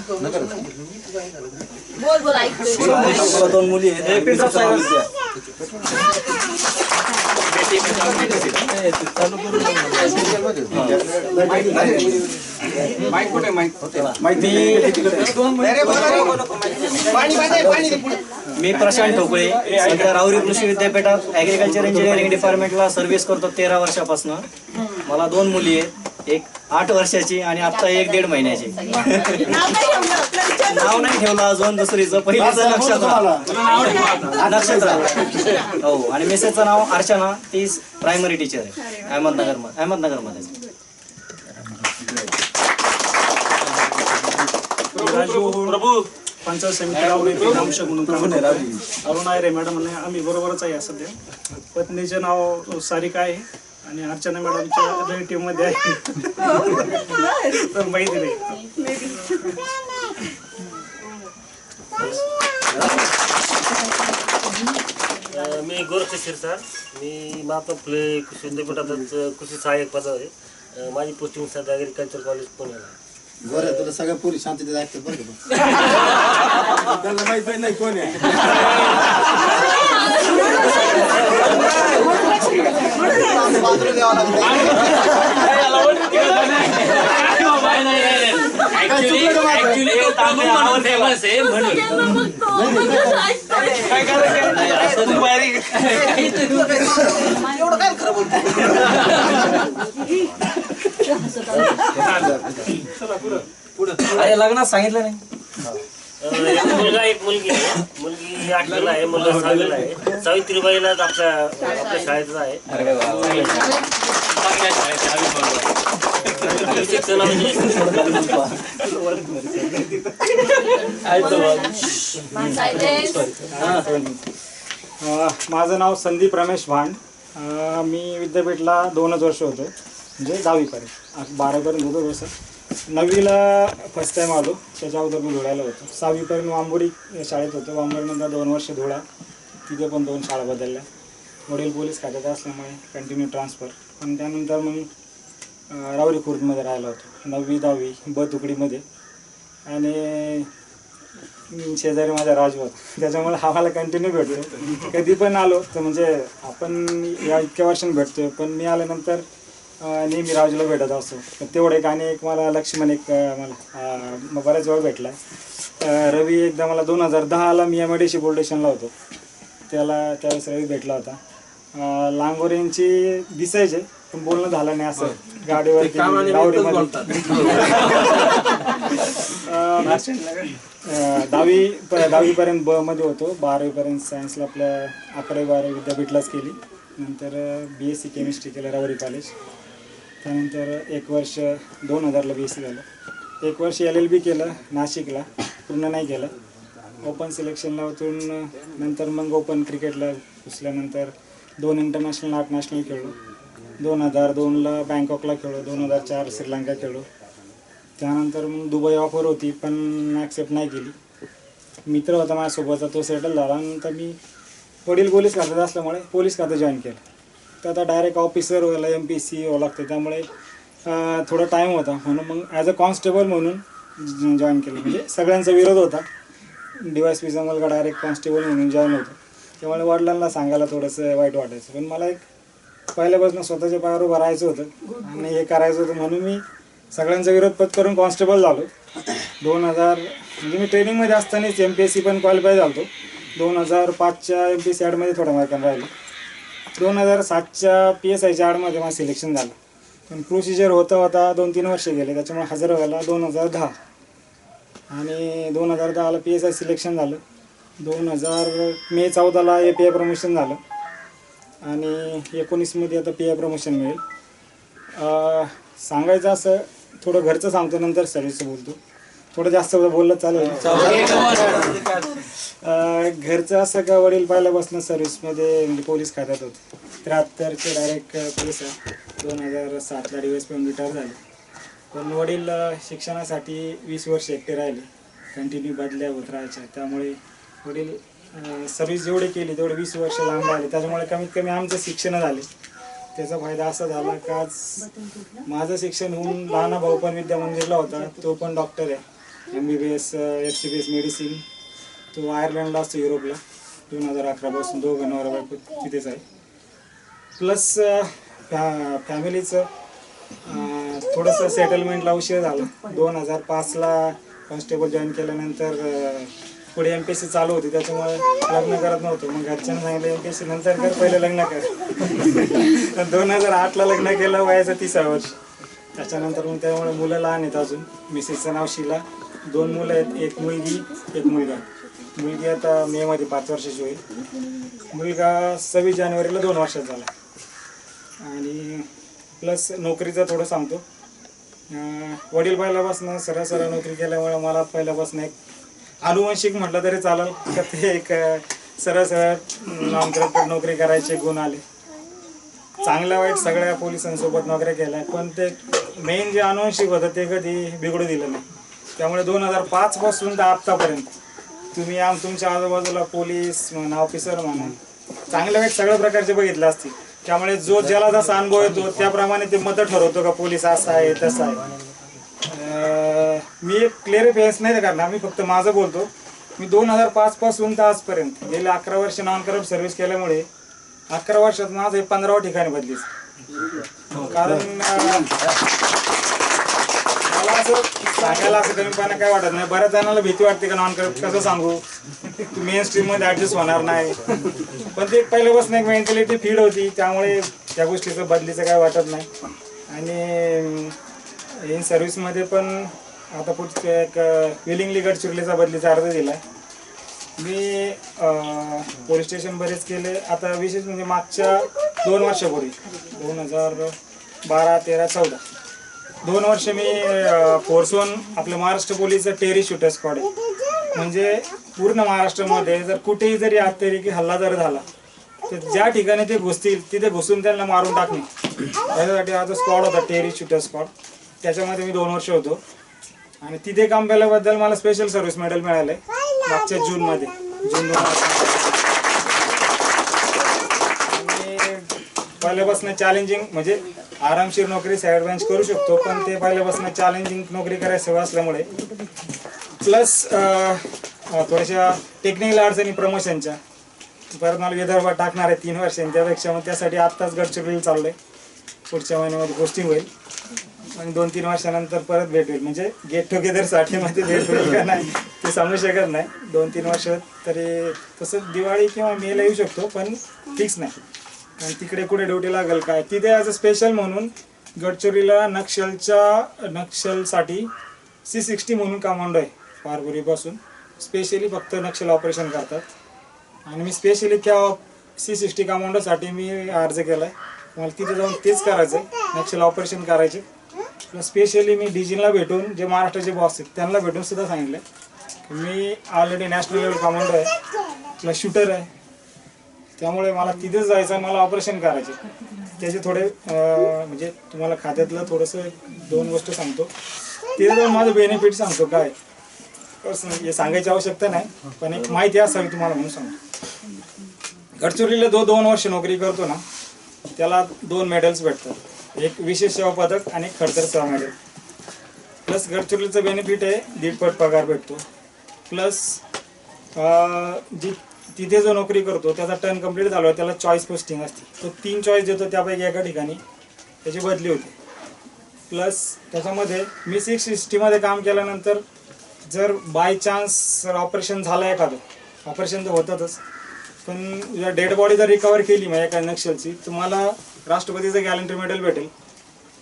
[SPEAKER 8] बोल बोल ऐकतोय.
[SPEAKER 11] मला 2 मुली आहेत. माईक कुठे
[SPEAKER 21] मी प्रशांत ठोकळे, सध्या राहुरी कृषी विद्यापीठात ॲग्रिकल्चर इंजिनिअरिंग डिपार्टमेंटला सर्व्हिस करतो 13 वर्षापासून. मला 2 मुली आहेत, एक 8 वर्षाची आणि आता 1-1.5 महिन्याची. नाव नाही ठेवलं अजून, दुसरीचं पहिलीचं नक्षत्र. हो, आणि मिसेसचं नाव अर्चना, ती प्रायमरी टीचर आहे अहमदनगरमध्ये.
[SPEAKER 16] प्रभू पंचायत समिती राहुरी म्हणून अरुण आयरे मॅडम आणि आम्ही बरोबरच आहे सध्या. पत्नीचे नाव सारिका आहे आणि अर्चना मॅडमच्या रिलेटिव्ह मध्ये आहे. तर माहिती नाही.
[SPEAKER 17] मी गोरक्ष शिरसाट, मी महात्मा फुले कृषी विद्यापीठातच कृषी सहाय्यक पदावर आहे. माझी पोस्टिंग सध्या ॲग्रिकल्चर कॉलेज पुण्याला.
[SPEAKER 14] बरं, तुला सगळ्या पुरी शांततेत ऐकतात बरं का. त्याला माहित नाही कोण आहे.
[SPEAKER 18] फेमस आहे म्हणून
[SPEAKER 11] एवढं काय खरं बोलतो. लग्नात सांगितलं नाही.
[SPEAKER 17] एक मुलगा एक मुलगी आहे. मुलगी 8वीला आहे, मुलगा 6वीला आहे. सावित्रीबाईला आपल्या शाळेतच आहे.
[SPEAKER 16] माझं नाव संदीप रमेश भांड. मी विद्यापीठला 2च वर्ष होतो, म्हणजे 10वीपर्यंत. 12वीपर्यंत होतो तसं. 9वीला फर्स्ट टाईम आलो, त्याच्या अगोदर मी धुळ्याला होतो. 6वीपर्यंत वांबोरी शाळेत होतो. वांबोरीनंतर 2 वर्ष धुळा, तिथे पण 2 शाळा बदलल्या. वडील पोलीस खात्यात असल्यामुळे कंटिन्यू ट्रान्सफर. पण त्यानंतर मग राहुरी खुर्दमध्ये राहिला होतो 9वी 10वी ब तुकडीमध्ये. आणि शेजारी माझा राजू होता, त्याच्यामुळे आम्हाला कंटिन्यू भेटतो. कधी पण आलो तर म्हणजे आपण या इतक्या वर्षांनी भेटतोय, पण मी आल्यानंतर नेहमी राजूला भेटत असतो. तर तेवढं एक आणि एक मला लक्ष्मण एक मला बऱ्याच वेळ भेटला. रवी एकदा मला 2010ला मी MIDC पोलीस स्टेशनला होतो, त्यावेळेस रवी भेटला होता. लांगोरेंची दिसायचे पण बोलणं झालं नाही असं गाडीवर. 10वीपर्यंत ब मध्ये होतो. 12वीपर्यंत सायन्सला आपल्या 11वी-12वी विद्यापीठलाच केली. नंतर BSc केमिस्ट्री केलं राहुरी कॉलेज. त्यानंतर 1 वर्ष 2000ला BSc झालं. 1 वर्ष LLB केलं नाशिकला, पूर्ण नाही केलं. ओपन सिलेक्शनला उतरून नंतर मग ओपन क्रिकेटला घुसल्यानंतर 2 इंटरनॅशनल 8 नॅशनल खेळलो. 2002ला बँकॉकला खेळलो, 2004 श्रीलंका खेळलो. त्यानंतर मग दुबई ऑफर होती पण ॲक्सेप्ट नाही केली. मित्र होता माझ्यासोबतचा, तो सेटल झाला. नंतर मी वडील पोलीस खात्यात असल्यामुळे पोलीस खातं जॉईन केलं. तर आता डायरेक्ट ऑफिसर व्हायला MPC यावं लागतं, त्यामुळे थोडा टाईम होता. म्हणून मग ॲज अ कॉन्स्टेबल म्हणून जॉईन केलं. म्हणजे सगळ्यांचा विरोध होता. DYSPचा मुलगा डायरेक्ट कॉन्स्टेबल म्हणून जॉईन होतो, त्यामुळे वडिलांना सांगायला थोडंसं वाईट वाटायचं. पण मला एक पहिल्यापासून स्वतःच्या पायावर उभं राहायचं होतं आणि हे करायचं होतं, म्हणून मी सगळ्यांचा विरोध पत्करून कॉन्स्टेबल झालो. 2000 म्हणजे मी ट्रेनिंगमध्ये असतानाच MPSC पण क्वालिफाय झालो. 2005च्या MPSC ॲडमध्ये थोड्या मार्काने राहिलो. 2007च्या PSIच्या ॲडमध्ये माझं सिलेक्शन झालं. पण प्रोसिजर होता 2-3 वर्ष गेले, त्याच्यामुळे हजर व्हायला 2010 आणि 2010ला PSI सिलेक्शन झालं. 2000 मे 14ला API प्रमोशन झालं आणि 19मध्ये आता PI प्रमोशन मिळेल. सांगायचं असं थोडं घरचं सांगतो, नंतर सर्व्हिसचं बोलतो. थोडं जास्त बोललं चालेल. घरचं असं का, वडील पहिल्यापासून सर्व्हिसमध्ये म्हणजे पोलीस खात्यात होते. 73चे डायरेक्ट पोलीस आहे. 2007ला DYSP रिटायर झाले. पण वडील शिक्षणासाठी 20 वर्ष एकटे राहिले, कंटिन्यू बदल्या होत राहायच्या. त्यामुळे वडील
[SPEAKER 1] सर्व्हिस जेवढी केली तेवढे 20 वर्ष लांब आले, त्याच्यामुळे कमीत कमी आमचं शिक्षण झाले. त्याचा फायदा असा झाला का आज माझं शिक्षण होऊन लहान भाऊ पण विद्या मंदिरला होता, तो पण डॉक्टर आहे, MBBS FCBS मेडिसिन. तो आयर्लंडला असतो, युरोपला. 2011 पासून दोघं नवरा बायको तिथेच आहे. प्लस फॅमिलीचं थोडंसं सेटलमेंटला उशीर झाला. 2005ला कॉन्स्टेबल जॉईन केल्यानंतर पुढे MPSC चालू होती, त्याच्यामुळे लग्न करत नव्हतं. मग घरच्यांना सांगितलं MPSC नंतर कर, पहिले लग्न कर. 2008ला लग्न केलं, वयाचं 30 वर्ष. त्याच्यानंतर मग त्यामुळे मुलं लहान आहेत अजून. मिसेसचं नाव शीला. 2 मुलं आहेत, एक मुलगी एक मुलगा. मुलगी आता मेमध्ये 5 वर्षाची होईल. मुलगा 26 जानेवारीला 2 वर्षात झाला. आणि प्लस नोकरीचं थोडं सांगतो. वडील पहिल्यापासून सरळ नोकरी केल्यामुळे मला पहिल्यापासून एक अनुवंशिक म्हटलं तरी चालेल का ते एक सरळ नामकरण नोकरी करायचे गुण आले. चांगल्या वाईट सगळ्या पोलिसांसोबत नोकऱ्या केल्या, पण ते मेन जे अनुवंशिक होतं ते कधी बिघडू दिलं नाही. त्यामुळे 2005 पासून तर आत्तापर्यंत तुम्ही तुमच्या आजूबाजूला पोलीस म्हणा, ऑफिसर म्हणा, चांगल्या वाईट सगळ्या प्रकारचे बघितले असतील. त्यामुळे जो ज्याला जसा अनुभव येतो त्याप्रमाणे ते मतं ठरवतो का पोलीस असा आहे तसा आहे. मी एक क्लिअरिफायन्स नाही करणार, मी फक्त माझं बोलतो. मी 2005 पासून तर आजपर्यंत गेले 11 वर्ष नॉन करप्ट सर्व्हिस केल्यामुळे 11 वर्षात माझं 15 ठिकाणी बदलीच. कारण मला असं सांगायला असं कमीपणा काय वाटत नाही. बऱ्याच जणांना भीती वाटते का नॉन करप्ट कसं सांगू, मेन स्ट्रीममध्ये ॲडजस्ट होणार नाही. पण ते पहिल्यापासून एक मेंटॅलिटी फीड होती, त्यामुळे त्या गोष्टीचं बदलीचं काय वाटत नाही. आणि इन सर्व्हिसमध्ये पण आता पुढचे एक विलिंगली गडचिरोलीचा बदलीचा अर्ज दिला आहे. मी पोलीस स्टेशन बरेच केले. आता विशेष म्हणजे मागच्या 2 वर्षापूर्वी 2012, 13, 14 2 वर्ष मी फोर्स 1 आपलं महाराष्ट्र पोलीसचं टेरी शूटर स्क्वॉड आहे. म्हणजे पूर्ण महाराष्ट्रामध्ये जर कुठेही जरी अतिरेकी हल्ला जर झाला तर ज्या ठिकाणी ते घुसतील तिथे घुसून त्यांना मारून टाकणे, त्याच्यासाठी हा जो स्क्वॉड होता टेरी शूटर स्क्वॉड, त्याच्यामध्ये मी 2 वर्ष होतो. आणि तिथे काम केल्याबद्दल मला स्पेशल सर्व्हिस मेडल मिळालं आहे मागच्या जूनमध्ये, जून 2018. आणि पहिल्यापासून चॅलेंजिंग म्हणजे आरामशीर नोकरी साईड बेंच करू शकतो, पण ते पहिल्यापासून चॅलेंजिंग नोकरी करायची सवय असल्यामुळे प्लस थोड्याशा टेक्निकल अडचणी प्रमोशनच्या, परत मला विदर्भात टाकणार आहे 3 वर्षांनी, त्यापेक्षा मग त्यासाठी आत्ताच गडचिरोलीला चाललो आहे. पुढच्या महिन्यामध्ये पोस्टिंग होईल आणि 2-3 वर्षानंतर परत भेट होईल. म्हणजे गेट टुगेदरसाठी मध्ये भेट होईल का नाही ते सांगू शकत नाही. 2-3 वर्ष तरी तसं दिवाळी किंवा मेला येऊ शकतो, पण फिक्स नाही. आणि तिकडे कुठे ड्युटी लागेल काय, तिथे ॲज अ स्पेशल म्हणून गडचिरोलीला नक्षलसाठी C60 म्हणून कमांडो आहे फार पूर्वीपासून. स्पेशली फक्त नक्षल ऑपरेशन करतात. आणि मी स्पेशली त्या C60 कमांडोसाठी मी अर्ज केला आहे. मला तिथे जाऊन तेच करायचं आहे, नक्षल ऑपरेशन करायचे. स्पेशली मी DGला भेटून जे महाराष्ट्राचे बॉस आहेत त्यांना भेटून सुद्धा सांगितलं मी ऑलरेडी नॅशनल लेवल कमांडो आहे प्लस शूटर आहे, त्यामुळे मला तिथेच जायचं, मला ऑपरेशन करायचे. त्याचे थोडे म्हणजे तुम्हाला खात्यातलं थोडंसं 2 गोष्ट सांगतो. तिथे जाऊन माझं बेनिफिट सांगतो काय, हे सांगायची आवश्यकता नाही, पण एक माहिती असावी तुम्हाला म्हणून सांगतो. गडचिरोलीला 2 वर्ष नोकरी करतो ना, त्याला 2 मेडल्स भेटतात. एक विशेष सेवा पदक आणि खडतर सेवा मेडल. प्लस गडचिरोलीचं बेनिफिट आहे 1.5 पट पगार भेटतो. प्लस जी तिथे जो नोकरी करतो त्याचा टर्न कंप्लीट झाला त्याला चॉईस पोस्टिंग असते. तो 3 चॉईस देतो, त्यापैकी एका ठिकाणी त्याची बदली होते. प्लस त्याच्यामध्ये मी 660मध्ये काम केल्यानंतर जर बाय चान्स ऑपरेशन झालं एखादं, ऑपरेशन तर होतातच, पण जर डेड बॉडी जर रिकवर केली मग एका नक्षलची तर मला राष्ट्रपतीचं गॅलंट्री मेडल भेटेल.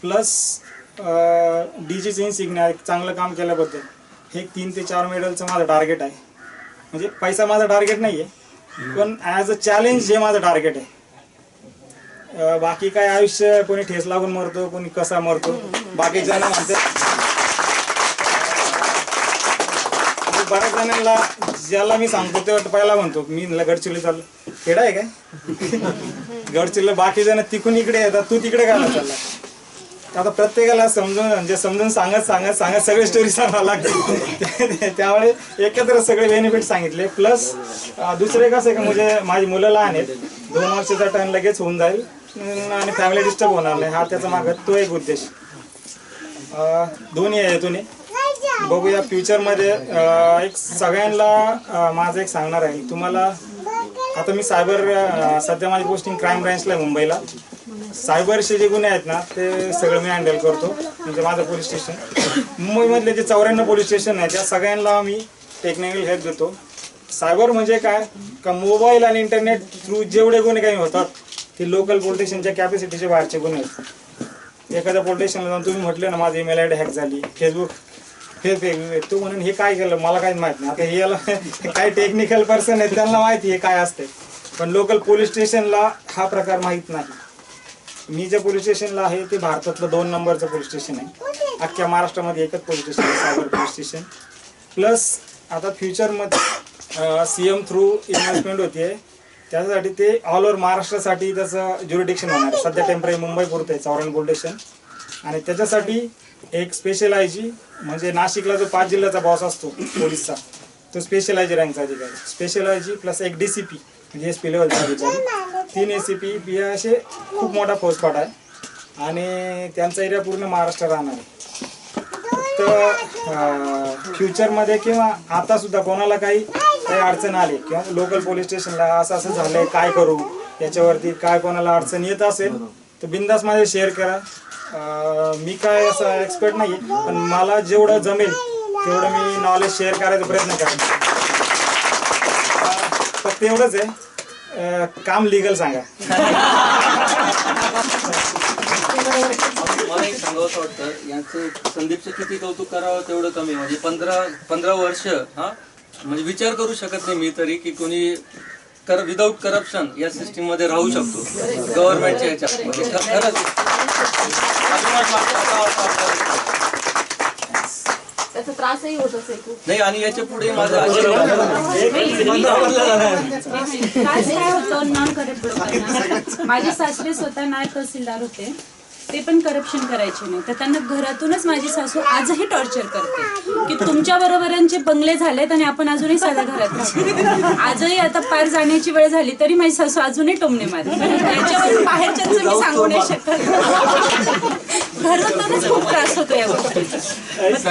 [SPEAKER 1] प्लस DGचं इन्सिग्निया चांगलं काम केल्याबद्दल हे 3 ते 4 मेडलचं माझं टार्गेट आहे. म्हणजे पैसा माझं टार्गेट नाही आहे, पण ॲज अ चॅलेंज हे माझं टार्गेट आहे. बाकी काय आयुष्य कोणी ठेस लागून मरतो, कोणी कसा मरतो, बाकी जण म्हणतात. बऱ्याच जणांना ज्याला मी सांगतो तेव्हा पहिला म्हणतो मी गडचिरोली चाललो, खेडा आहे काय गडचिरोली, बाकी जण तिकून इकडे येतात, तू तिकडे काय चालला. आता प्रत्येकाला समजून सांगत सगळे स्टोरी सांगावं लागते. त्यामुळे एकत्र सगळे बेनिफिट सांगितले. प्लस दुसरे कसं आहे का म्हणजे माझी मुलं लहान आहेत, 2 वर्षाचा टर्न लगेच होऊन जाईल आणि फॅमिली डिस्टर्ब होणार नाही, हा त्याचा मागं तो एक उद्देश. दोन्ही आहे यातून बघूया फ्युचरमध्ये. एक सगळ्यांना माझं एक सांगणार आहे तुम्हाला. आता मी सायबर सध्या माझी पोस्टिंग क्राईम ब्रँचला आहे मुंबईला. सायबरचे जे गुन्हे आहेत ना ते सगळं मी हँडल करतो. म्हणजे माझं पोलीस स्टेशन मुंबईमधले जे 94 पोलीस स्टेशन आहे त्या सगळ्यांना मी टेक्निकल हेल्प देतो. सायबर म्हणजे काय का मोबाईल आणि इंटरनेट थ्रू जेवढे गुन्हे काही होतात ते लोकल पोलीस स्टेशनच्या कॅपॅसिटीचे बाहेरचे गुन्हे आहेत. एखाद्या पोलीस स्टेशनला जाऊन तुम्ही म्हटलं ना माझी ईमेल आयडी हॅक झाली, फेसबुक फेक तू म्हणून हे काय केलं मला काहीच माहीत नाही. आता हे याला काही टेक्निकल पर्सन आहेत त्यांना माहिती आहे काय असते, पण लोकल पोलीस स्टेशनला हा प्रकार माहीत नाही. मी जे पोलीस स्टेशनला आहे ते भारतातलं 2 नंबरचं पोलीस स्टेशन आहे. अख्ख्या महाराष्ट्रामध्ये एकच पोलीस स्टेशन आहे सायबर पोलीस स्टेशन. प्लस आता फ्युचरमध्ये CM थ्रू इन्व्हेस्टमेंट होती आहे, त्याच्यासाठी ते ऑल ओव्हर महाराष्ट्रासाठी त्याचं ज्युरिडिक्शन होणार आहे. सध्या टेम्पररी मुंबई पुरतं आहे 94 पोलीस स्टेशन. आणि त्याच्यासाठी एक स्पेशल IG म्हणजे नाशिकला जो 5 जिल्ह्याचा बॉस असतो पोलीसचा तो स्पेशल IG रँकचा अधिकारी. स्पेशल IG प्लस एक DCP म्हणजे SP लेवलचा अधिकारी, 3 ACP असे खूप मोठा फौजफाटा आहे आणि त्यांचा एरिया पूर्ण महाराष्ट्र राहणार आहे. तर फ्युचरमध्ये किंवा आतासुद्धा कोणाला काही अडचण आली किंवा लोकल पोलीस स्टेशनला असं झालं आहे काय करू याच्यावरती काय कोणाला अडचण येत असेल तर बिंदास माझे शेअर करा. मी काय असं एक्सपर्ट नाही पण मला जेवढं जमेल तेवढं मी नॉलेज शेअर करायचा प्रयत्न करेन. फक्त एवढंच आहे काम लिगल सांगा.
[SPEAKER 10] मला एक सांगावंसं वाटतं यांचं संदीपचं किती कौतुक करावं तेवढं कमी. म्हणजे 15 वर्ष हा म्हणजे विचार करू शकत नाही मी तरी की कोणी विदाऊट करप्शन या सिस्टीम मध्ये राहू शकतो गव्हर्नमेंटच्या ह्याच्यामध्ये. खरंच
[SPEAKER 8] त्याचा त्रासही होत असेल खूप.
[SPEAKER 10] नाही आणि याच्या पुढे माझं
[SPEAKER 9] काय होतं नॉन करप्ट लोकांना. माझे सासरे स्वतः नायब तहसीलदार होते, ते पण करप्शन करायचे नाही, तर त्यांना घरातूनच माझी सासू आजही टॉर्चर करते की तुमच्या बरोबरांचे बंगले झालेत आणि आपण अजूनही साध्या घरात राहतो. आजही आता पार जाण्याची वेळ झाली तरी माझी सासू अजूनही टोमणे मारते. त्याच्यावरून बाहेरच्यांचं मी सांगू नाही शकत. घरातूनच खूप त्रास होतो या गोष्टीचा.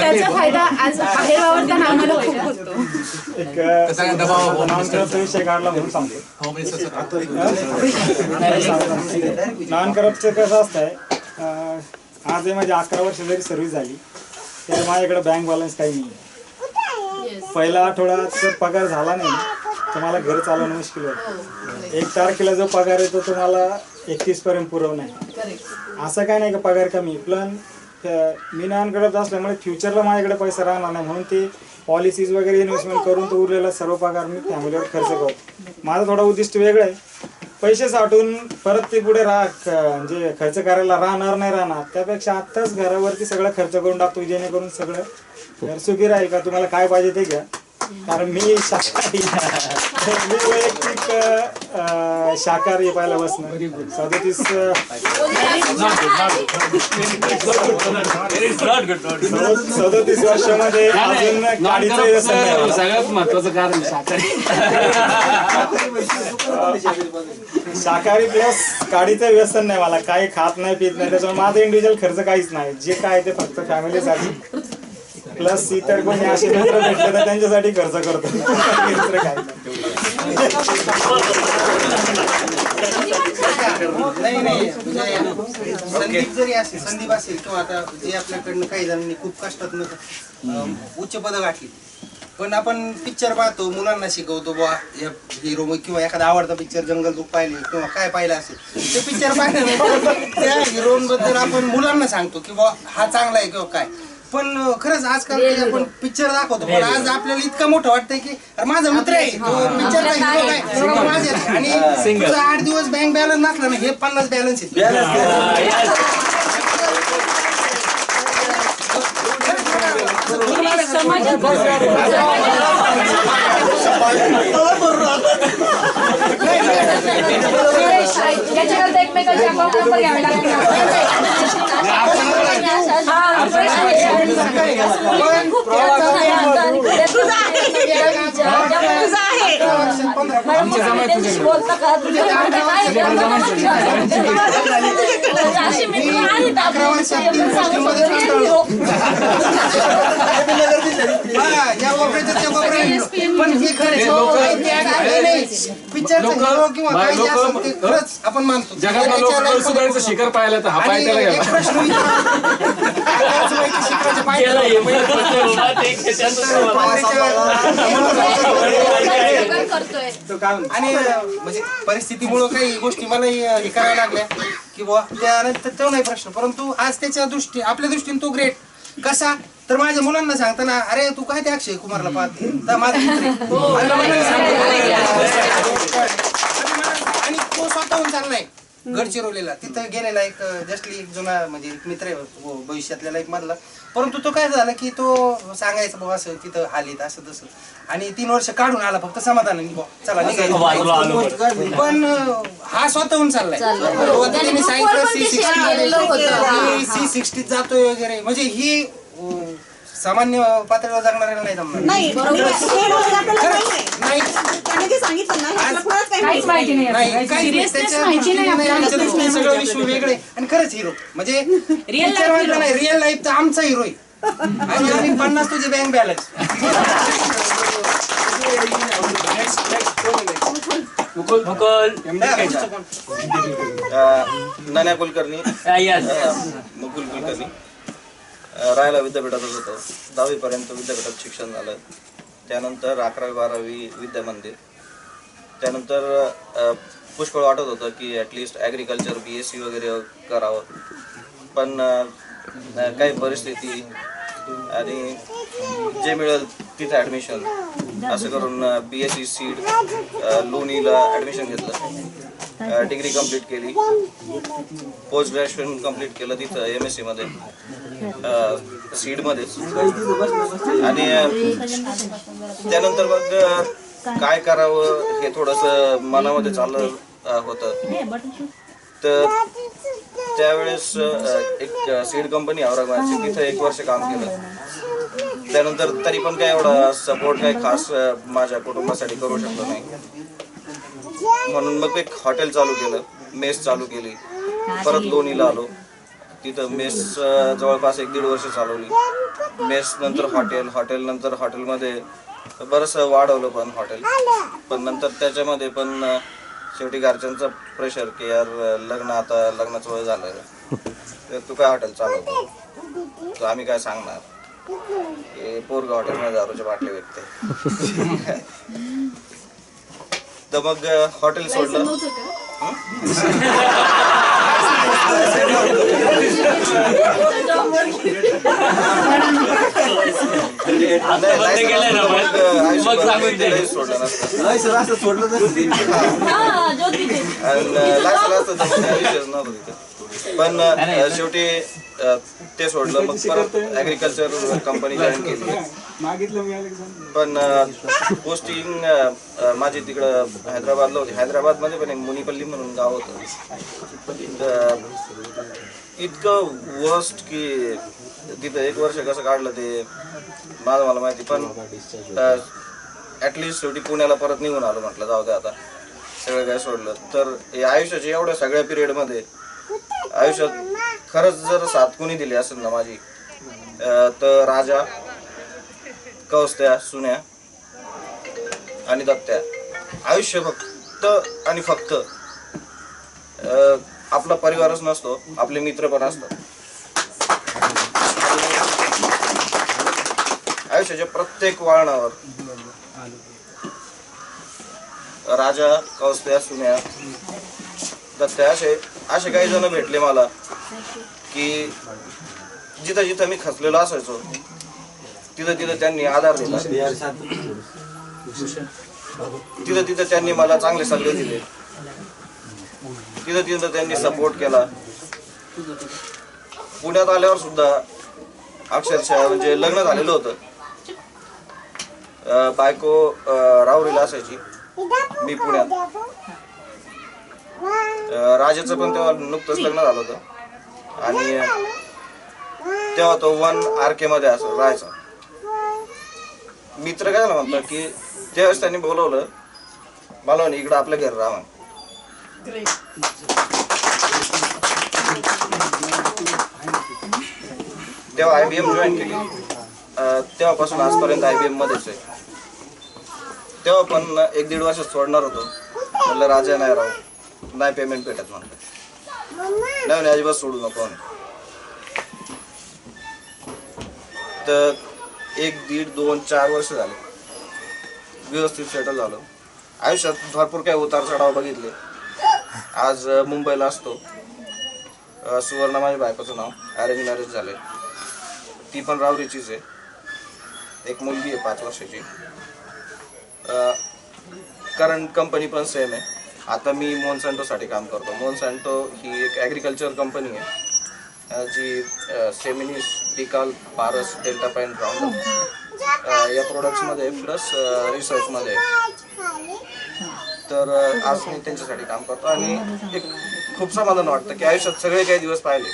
[SPEAKER 9] त्याचा फायदा आज बाहेर वावरताना आम्हाला खूप होतो.
[SPEAKER 1] विषय काढला म्हणून सांगतो. नॉन करप्टचं कसं असतंय आज माझी 11 वर्ष जरी सर्व्हिस झाली तरी माझ्याकडे बँक बॅलन्स काही नाही. पहिला आठवडा जर पगार झाला नाही तर मला घर चालवणं मुश्किल होतं. 1 तारखेला जो पगार येतो तो मला 31 पर्यंत पुरवणं आहे. असं काय नाही का पगार कमी, पण मी नॉन करत असल्यामुळे फ्युचरला माझ्याकडे पैसा राहणार नाही म्हणून ते पॉलिसीज वगैरे इन्व्हेस्टमेंट करून तो उरलेला सर्व पगार मी फॅमिलीवर खर्च करतो. माझं थोडं उद्दिष्ट वेगळं आहे, पैसे साठवून परत ते पुढे म्हणजे खर्च करायला राहणार नाही राहणार, त्यापेक्षा आत्ताच घरावरती सगळं खर्च करून टाकतो जेणेकरून सगळं घर सुखी राहील. का तुम्हाला काय पाहिजे ते घ्या, कारण मी वैयक्तिक शाकाहारी पाहायला बसणं 37 वर्षामध्ये अजून गाडीचं व्यसन नाही.
[SPEAKER 13] सगळ्यात महत्वाचं कारण
[SPEAKER 1] शाकाहारी प्लस गाडीचं व्यसन नाही, मला काही खात नाही पित नाही, त्याच्यामुळे माझं इंडिव्हिज्युअल खर्च काहीच नाही. जे काय ते फक्त फॅमिलीसाठी प्लस इतर कोणी असे मित्र भेटले तर त्यांच्यासाठी खर्च करतो. दुसरं काय
[SPEAKER 15] नाही संदीप जरी असेल संदीप असेल किंवा आता जे आपल्याकडनं काही जणांनी खूप कष्टात उच्च पद गाठली, पण आपण पिक्चर पाहतो मुलांना शिकवतो बुवा हिरो किंवा एखादा आवडता पिक्चर जंगल बुक पाहिले किंवा काय पाहिलं असेल ते पिक्चर पाहिल्यानंतर त्या हिरोबद्दल आपण मुलांना सांगतो की बुवा हा चांगला आहे किंवा काय. पण खरंच आजकाल आपण पिक्चर दाखवतो पण आज आपल्याला इतकं मोठं वाटतंय की माझा मित्र आहे पिक्चर आणि तुझा 8 दिवस बँक बॅलन्स नसला ना हे 50 बॅलन्स
[SPEAKER 5] याच्याकरता एकमेकांचे अकाउंट नंबर घ्यावे लागतील.
[SPEAKER 12] आपण मानतो
[SPEAKER 13] जगातला लोक शिखर पाहायला तर हा पाय त्याला गेला.
[SPEAKER 15] आणि म्हणजे परिस्थितीमुळे काही गोष्टी मला हे करायला लागल्या की बुवा त्यानंतर तो नाही प्रश्न, परंतु आज त्याच्या आपल्या दृष्टीने तो ग्रेट कसा, तर माझ्या मुलांना सांगताना अरे तू काय ते अक्षय कुमारला पाहते तर माझा मित्र आणि तो स्वतःहून चाललाय गडचिरोलीला, तिथं गेलेला एक जस्टली एक जुना म्हणजे एक मित्र आहे भविष्यातल्याला एक मधला, परंतु तो काय झाला की तो सांगायचा भाऊ असं तिथं आलीत असं तसं, आणि 3 वर्ष काढून आला फक्त समाधानाने चला निघायचं, पण हा स्वतःहून चाललाय. त्यांनी सांगितलं C60 जातोय वगैरे, म्हणजे ही सामान्य पातळीवर जगणाऱ्याला नाही जमणार. नाही सगळं विश्व वेगळे आणि खरंच हिरो म्हणजे रिअल लाईफ तर आमचा हिरो आहे आणि आम्ही 50 तुझे बँक बॅलन्स.
[SPEAKER 11] नन्या कुलकर्णी, मुकुल कुलकर्णी, रायला विद्यापीठातच होतो. 10वी पर्यंत विद्यापीठात शिक्षण झालं. त्यानंतर 11वी 12वी विद्या मंदिर. त्यानंतर पुष्कळ वाटत होतं की ॲटलिस्ट ॲग्रिकल्चर BSc वगैरे करावं, पण काही परिस्थिती आणि जे मिळेल तिथे ॲडमिशन असं करून BSc सीड लोणीला ॲडमिशन घेतलं. डिग्री कंप्लीट केली, पोस्ट ग्रॅज्युएशन कंप्लीट केलं तिथं MSc मध्ये सीडमध्येच. आणि त्यानंतर मग काय करावं हे थोडंसं मनामध्ये चाललं होतं. तर त्यावेळेस एक सीड कंपनी औरंगाबादची, तिथं 1 वर्ष काम केलं. त्यानंतर तरी पण काय एवढा सपोर्ट काही खास माझ्या कुटुंबासाठी करू शकलो नाही, म्हणून मग एक हॉटेल चालू केलं, मेस चालू केली. परत लोणीला आलो, तिथं मेस जवळपास 1-1.5 वर्ष चालवली. मेस नंतर हॉटेल नंतर हॉटेलमध्ये बरंचसं वाढवलं पण नंतर त्याच्यामध्ये पण शेवटी घरच्यांचं प्रेशर की यार लग्नाचं वय झालं तर तू काय हॉटेल चालवतो, तर आम्ही काय सांगणार, पोरगा हॉटेलमध्ये दारूच्या बाटल्या विकते. तर मग हॉटेल सोडलं. पण शेवटी ते सोडलं. मग परत ॲग्रिकल्चर कंपनी जॉईन केली, पण पोस्टिंग माझी तिकडं हैदराबादला होती. हैदराबादमध्ये पण एक मुनिपल्ली म्हणून गाव होतं. इतकं वर्स्ट की तिथं 1 वर्ष कसं काढलं ते मला माहिती. पण ॲटलिस्ट शेवटी पुण्याला परत निघून आलो. म्हटलं जाऊ दे आता, सगळं काय सोडलं. तर हे आयुष्याच्या एवढ्या सगळ्या पिरियडमध्ये आयुष्यात खरंच जर साथ कोणी दिली असेल ना माझी, तर राजा, कौस्त्या, सुन्या आणि दत्त्या. आयुष्य फक्त आणि फक्त आपला परिवारच नसतो, आपले मित्र पण असतात. आयुष्याच्या प्रत्येक वळणावर राजा, कौस्त्या, सुन्या, दत्त्या असे काही जण भेटले मला की जिथं जिथं मी खचलेलो असायचो तिथं तिथं त्यांनी आधार दिला. तिथं तिथं त्यांनी मला चांगले सल्ले दिले. तिथं तिथं त्यांनी सपोर्ट केला. पुण्यात आल्यावर सुद्धा अक्षरशः म्हणजे लग्न झालेलं होतं, बायको राहुरीला असायची, मी पुण्यात. राजाचं पण तेव्हा नुकतंच लग्न झालं होतं आणि तेव्हा तो 1 RK मध्ये असं राहायचा. मित्र काय झाला म्हणतो की त्यावेळेस त्यांनी बोलवलं मला म्हणे इकडं आपल्या घरी राहा. तेव्हा IBM जॉईन केली. तेव्हापासून आजपर्यंत IBM मध्येच आहे. तेव्हा पण 1-1.5 वर्ष सोडणार होतो. म्हणलं राजा नाही राव, नाही पेमेंट भेटत म्हणलं. नाही अजिबात सोडू नको. तर 1, 1.5, 2, 4 वर्ष झाले व्यवस्थित सेटल झालो. आयुष्यात भरपूर काही उतार चढाव बघितले. आज मुंबईला असतो. सुवर्णा माझ्या बायकोचं नाव, अरेंज मॅरेज झाले. ती पण रावरीचीच आहे. एक मुलगी आहे 5 वर्षाची. करंट कंपनी पण सेम आहे. आता मी मोन्सॅन्टोसाठी काम करतो. मोन्सॅन्टो ही एक ॲग्रिकल्चर कंपनी आहे जी सेमिनिस, डिकाल, पारस, डेल्टा पाईन, ब्राउन या प्रोडक्ट्समध्ये प्लस रिसर्चमध्ये. तर आज मी त्यांच्यासाठी काम करतो आणि एक खूप समाधान वाटतं की आयुष्यात सगळे काही दिवस पाहिले.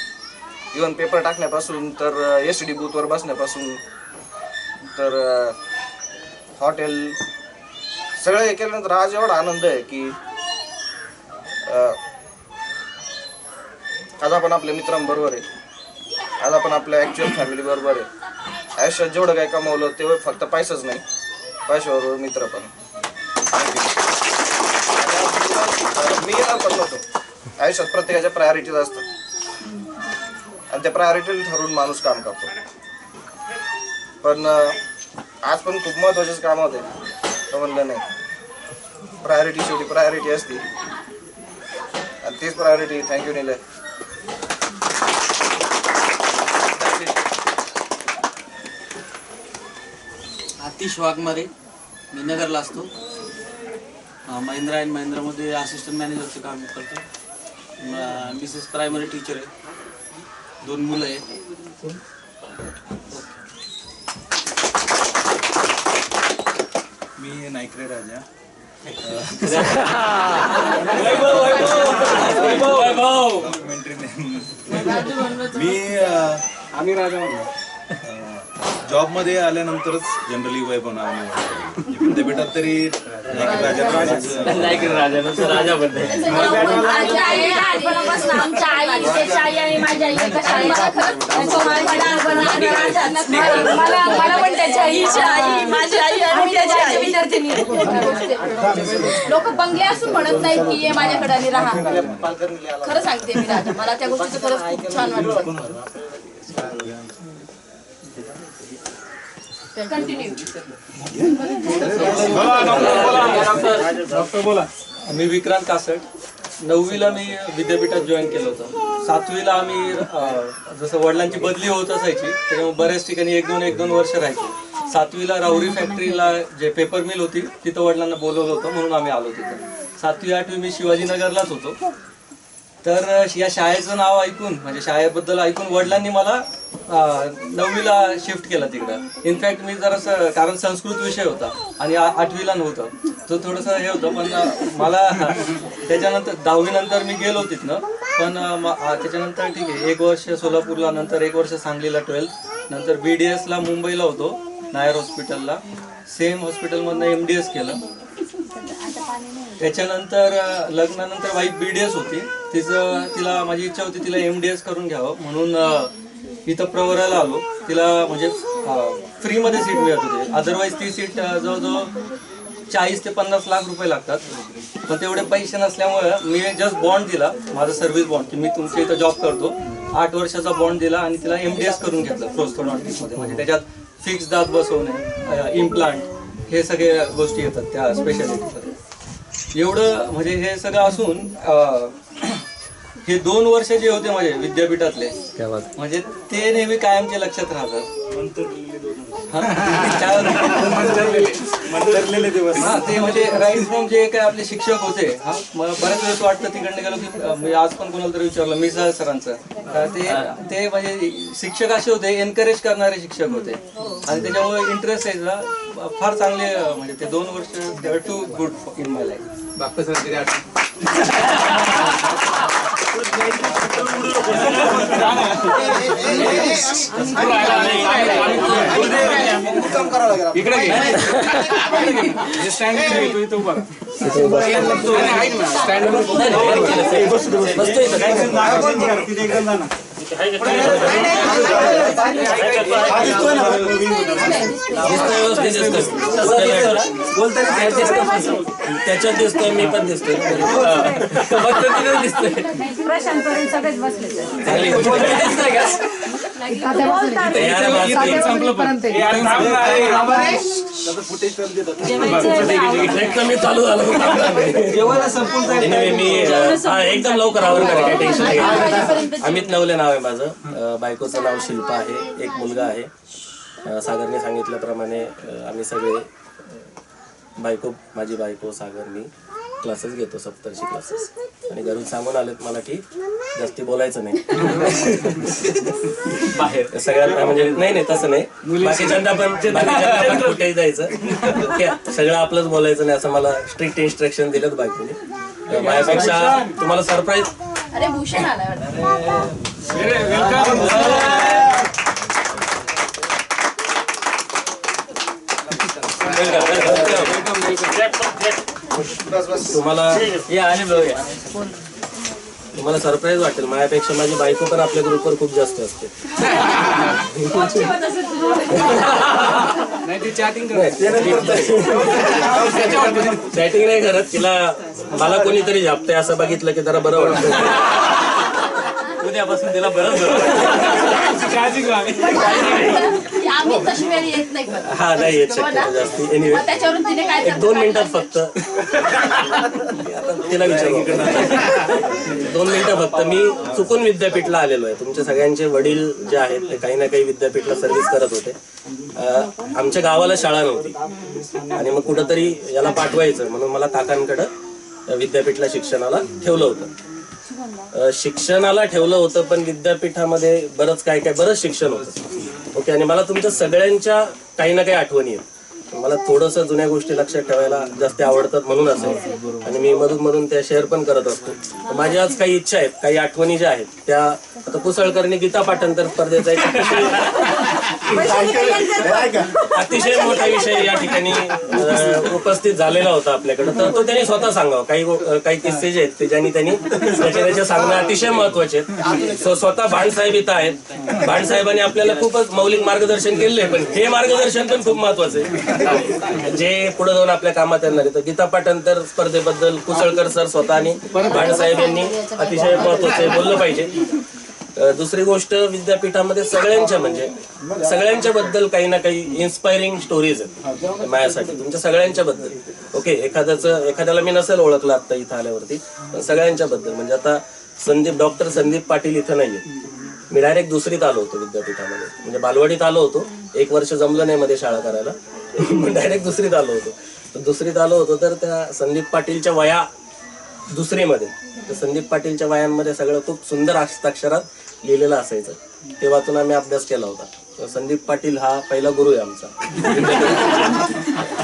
[SPEAKER 11] इव्हन पेपर टाकण्यापासून तर SD बूथवर बसण्यापासून तर हॉटेल सगळं हे केल्यानंतर आज एवढा आनंद आहे की आज आपण आपल्या मित्रांबरोबर आहे. आज आपण आपल्या ॲक्च्युअल फॅमिली बरोबर आहे. आयुष्यात जेवढं काही कमवलं ते फक्त पैसाच नाही, पैशाबरोबर मित्र पण. मी पण नव्हतो. आयुष्यात प्रत्येकाच्या प्रायोरिटीज असतात आणि त्या प्रायोरिटी ठरवून माणूस काम करतो. पण आज पण खूप महत्त्वाचेच काम होते. तर म्हणलं नाही, प्रायोरिटी शेवटी प्रायोरिटी असते आणि तीच प्रायोरिटी. थँक्यू निलय.
[SPEAKER 7] आतिश वाघमारे, मी नगरला असतो. महिंद्रा अँड महिंद्रामध्ये असिस्टंट मॅनेजरचं काम करतो. मिसेस प्रायमरी टीचर आहे. 2 मुलं आहेत.
[SPEAKER 22] मी नायकरे राजा.
[SPEAKER 16] आम्ही राजा म्हणलो.
[SPEAKER 22] जॉबमध्ये आल्यानंतरच जनरली वैभव नावाने ओळखतो. विद्यापीठात तरी राजा
[SPEAKER 8] लोक बंगले असून म्हणत नाहीत की ये माझ्याकडे आणि राहा. खरं सांगते मी राजा, मला त्या गोष्टीचं खरंच खूप छान वाटतं.
[SPEAKER 7] डॉक्टर बोला. मी विक्रांत कासट. 9वीला मी विद्यापीठात जॉईन केलं होतं. 7वीला आम्ही जसं वडिलांची बदली होत असायची त्याच्यामुळे बऱ्याच ठिकाणी 1-2 वर्ष राहायचो. 7वीला राहुरी फॅक्टरीला जे पेपर मिल होती तिथं वडिलांना बोलवलं होतं म्हणून आम्ही आलो तिथं. 7वी 8वी मी शिवाजीनगरलाच होतो. तर या शाळेचं नाव ऐकून म्हणजे शाळेबद्दल ऐकून वडिलांनी मला 9वीला शिफ्ट केला तिकडं. इनफॅक्ट मी जरासं कारण संस्कृत विषय होता आणि 8वीला नव्हतं, तो थोडंसं हे होतं. पण मला त्याच्यानंतर 10वी नंतर मी गेलो तिथनं. पण त्याच्यानंतर ठीक आहे 1 वर्ष सोलापूरला, नंतर 1 वर्ष सांगलीला 12th, नंतर BDSला मुंबईला होतो नायर हॉस्पिटलला. सेम हॉस्पिटलमधनं MDS केलं. त्याच्यानंतर लग्नानंतर वाईफ BDS होती. तिला माझी इच्छा होती तिला MDS करून घ्यावं म्हणून इथं प्रवराला आलो. तिला म्हणजे फ्रीमध्ये सीट मिळत होती. अदरवाईज ती सीट जवळजवळ 40 ते 50 लाख रुपये लागतात. पण तेवढे पैसे नसल्यामुळे मी जस्ट बॉन्ड दिला, माझा सर्व्हिस बॉन्ड, की मी तुमच्या इथं जॉब करतो. 8 वर्षाचा बॉन्ड दिला आणि तिला MDS करून घेतलं प्रोस्थोडॉन्टिक्समध्ये. म्हणजे त्याच्यात फिक्स दात बसवणे, इम्प्लांट, हे सगळे गोष्टी येतात त्या स्पेशालिटीमध्ये. एवढं म्हणजे हे सगळं असून हे 2 वर्ष जे होते माझे विद्यापीठातले म्हणजे ते नेहमी कायमचे लक्षात राहतात. ते म्हणजे राईट फ्रॉम जे काय आपले शिक्षक होते. मला बऱ्याच वेळेस वाटतं तिकडनं गेलो की मी आज पण कोणाला तरी विचारलं मिसाळ सरांचं, ते म्हणजे शिक्षक असे होते एनकरेज करणारे शिक्षक होते आणि त्याच्यामुळे इंटरेस्ट यायचा फार चांगले. म्हणजे ते 2 वर्ष too good in my life. त्याच्यात दिसतोय, मी पण दिसतोय,
[SPEAKER 2] प्रशांत सगळेच बसले
[SPEAKER 7] मी चालू झालो एकदम लवकर आवड करा, काही टेन्शन नाही. अमित नवले नाव आहे माझं, बायकोचं नाव शिल्पा आहे, एक मुलगा आहे. सागरने सांगितल्याप्रमाणे आम्ही सगळे माझी बायको, सागर, मी क्लासेस घेतो, 70शी क्लासेस. आणि घरून सांगून आलेत मला की जास्ती बोलायचं नाही बाहेर सगळ्यांना, म्हणजे नाही तसं नाही, बाकीच्यांना पण कुठेही जायचं, सगळं आपलंच बोलायचं नाही असं मला स्ट्रिक्ट इन्स्ट्रक्शन दिलेत बायकोने. माझ्यापेक्षा तुम्हाला सरप्राईज.
[SPEAKER 8] अरे भूषण आला
[SPEAKER 7] तुम्हाला सरप्राईज वाटेल, माझ्यापेक्षा माझी बायको पण आपल्या ग्रुपवर खूप जास्त असते. चॅटिंग नाही करत, तिला मला कोणीतरी झापतंय असं बघितलं की जरा बरं वाटतं. उद्यापासून तिला बरं हा नाही येत शक्यतो जास्ती. एनिवे 1-2 मिनिटात फक्त तिला विचार 2 मिनिटं फक्त. मी चुकून विद्यापीठला आलेलो आहे. तुमचे सगळ्यांचे वडील जे आहेत ते काही ना काही विद्यापीठला सर्व्हिस करत होते. आमच्या गावाला शाळा नव्हती आणि मग कुठंतरी याला पाठवायचं म्हणून मला काकांकडं विद्यापीठला शिक्षणाला ठेवलं होतं. शिक्षणाला ठेवलं होतं पण विद्यापीठामध्ये बरंच बरंच शिक्षण होतं. ओके. आणि मला तुमच्या सगळ्यांच्या काही ना काही आठवणी आहेत. मला थोडंसं जुन्या गोष्टी लक्षात ठेवायला जास्त आवडतात म्हणून असेल आणि मी मधून त्या शेअर पण करत असतो. माझ्या आज काही इच्छा आहेत, काही आठवणी ज्या आहेत त्या आता कुसळकरने गीता पाठांतर स्पर्धेचा एक अतिशय मोठा विषय या ठिकाणी उपस्थित झालेला होता आपल्याकडे, तर तो त्यांनी स्वतः सांगावा. काही किस्से जे आहेत ते ज्यांनी त्यांनी त्याच्या सांगणं अतिशय महत्वाचे आहेत. स्वतः भांडसाहेब इथं आहेत. भांडसाहेबांनी आपल्याला खूपच मौलिक मार्गदर्शन केलेलं आहे, पण हे मार्गदर्शन पण खूप महत्वाचं आहे जे पुढे जाऊन आपल्या कामात येणार आहे. तर गीता पाठांतर स्पर्धेबद्दल कुसळकर सर स्वतः आणि भांडसाहेब यांनी अतिशय महत्वाचं बोललं पाहिजे. दुसरी गोष्ट, विद्यापीठामध्ये सगळ्यांच्या बद्दल काही ना काही इन्स्पायरिंग स्टोरीज आहेत माझ्यासाठी, तुमच्या सगळ्यांच्या बद्दल. ओके. एखाद्याला मी नसेल ओळखलं आता इथं आल्यावरती, पण सगळ्यांच्या बद्दल. म्हणजे आता डॉक्टर संदीप पाटील इथं नाहीये. मी डायरेक्ट दुसरीत आलो होतो विद्यापीठामध्ये, म्हणजे बालवाडीत आलो होतो, 1 वर्ष जमलं नाही मध्ये शाळा करायला, डायरेक्ट दुसरीत आलो होतो. तर त्या संदीप पाटीलच्या वया दुसरीमध्ये, तर संदीप पाटीलच्या वयांमध्ये सगळं खूप सुंदर हस्ताक्षरात लिहिलेलं असायचं. ते वाचून आम्ही अभ्यास केला होता. संदीप पाटील हा पहिला गुरु आहे आमचा.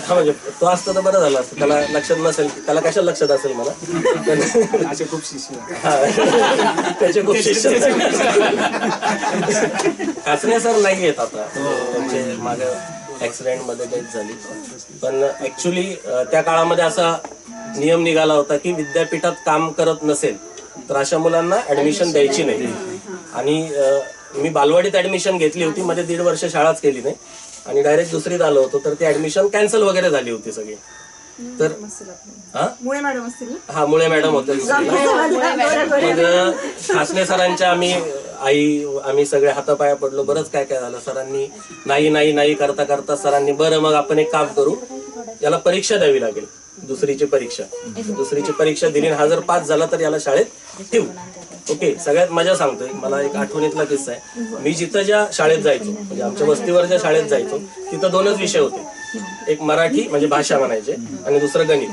[SPEAKER 7] म्हणजे तो असतो तर बरं झालं असतं. त्याला लक्षात नसेल, त्याला कशाला लक्षात असेल मला, त्याचे खूप शिष्य. काचणे सर नाही येत आता, त्यांचे मागे ऍक्सिडेंट मध्ये डेथ झाली. पण ऍक्च्युली त्या काळामध्ये असा नियम निघाला होता की विद्यापीठात काम करत नसेल तर अशा मुलांना ऍडमिशन द्यायची नाही. आणि मी बालवाडीत ऍडमिशन घेतली होती, मध्ये 1.5 वर्ष शाळाच केली नाही आणि डायरेक्ट दुसरीत आलो होतो. तर ती ऍडमिशन कॅन्सल वगैरे झाली होती सगळी. तर मुळे मॅडम होते. मग खासने सरांच्या आम्ही सगळे हातापाया पडलो. बरंच काय झालं. सरांनी नाही करता करता सरांनी बरं मग आपण एक काम करू, याला परीक्षा द्यावी लागेल, दुसरीची परीक्षा दिली. हा जर पास झाला तर याला शाळेत ठेवू. ओके. सगळ्यात मजा सांगतोय, मला एक आठवणीतला किस्सा आहे. मी जिथं ज्या शाळेत जायचो, म्हणजे आमच्या वस्तीवर ज्या शाळेत जायचो, तिथं 2च विषय होते. एक मराठी म्हणजे भाषा म्हणायचे आणि दुसरं गणित.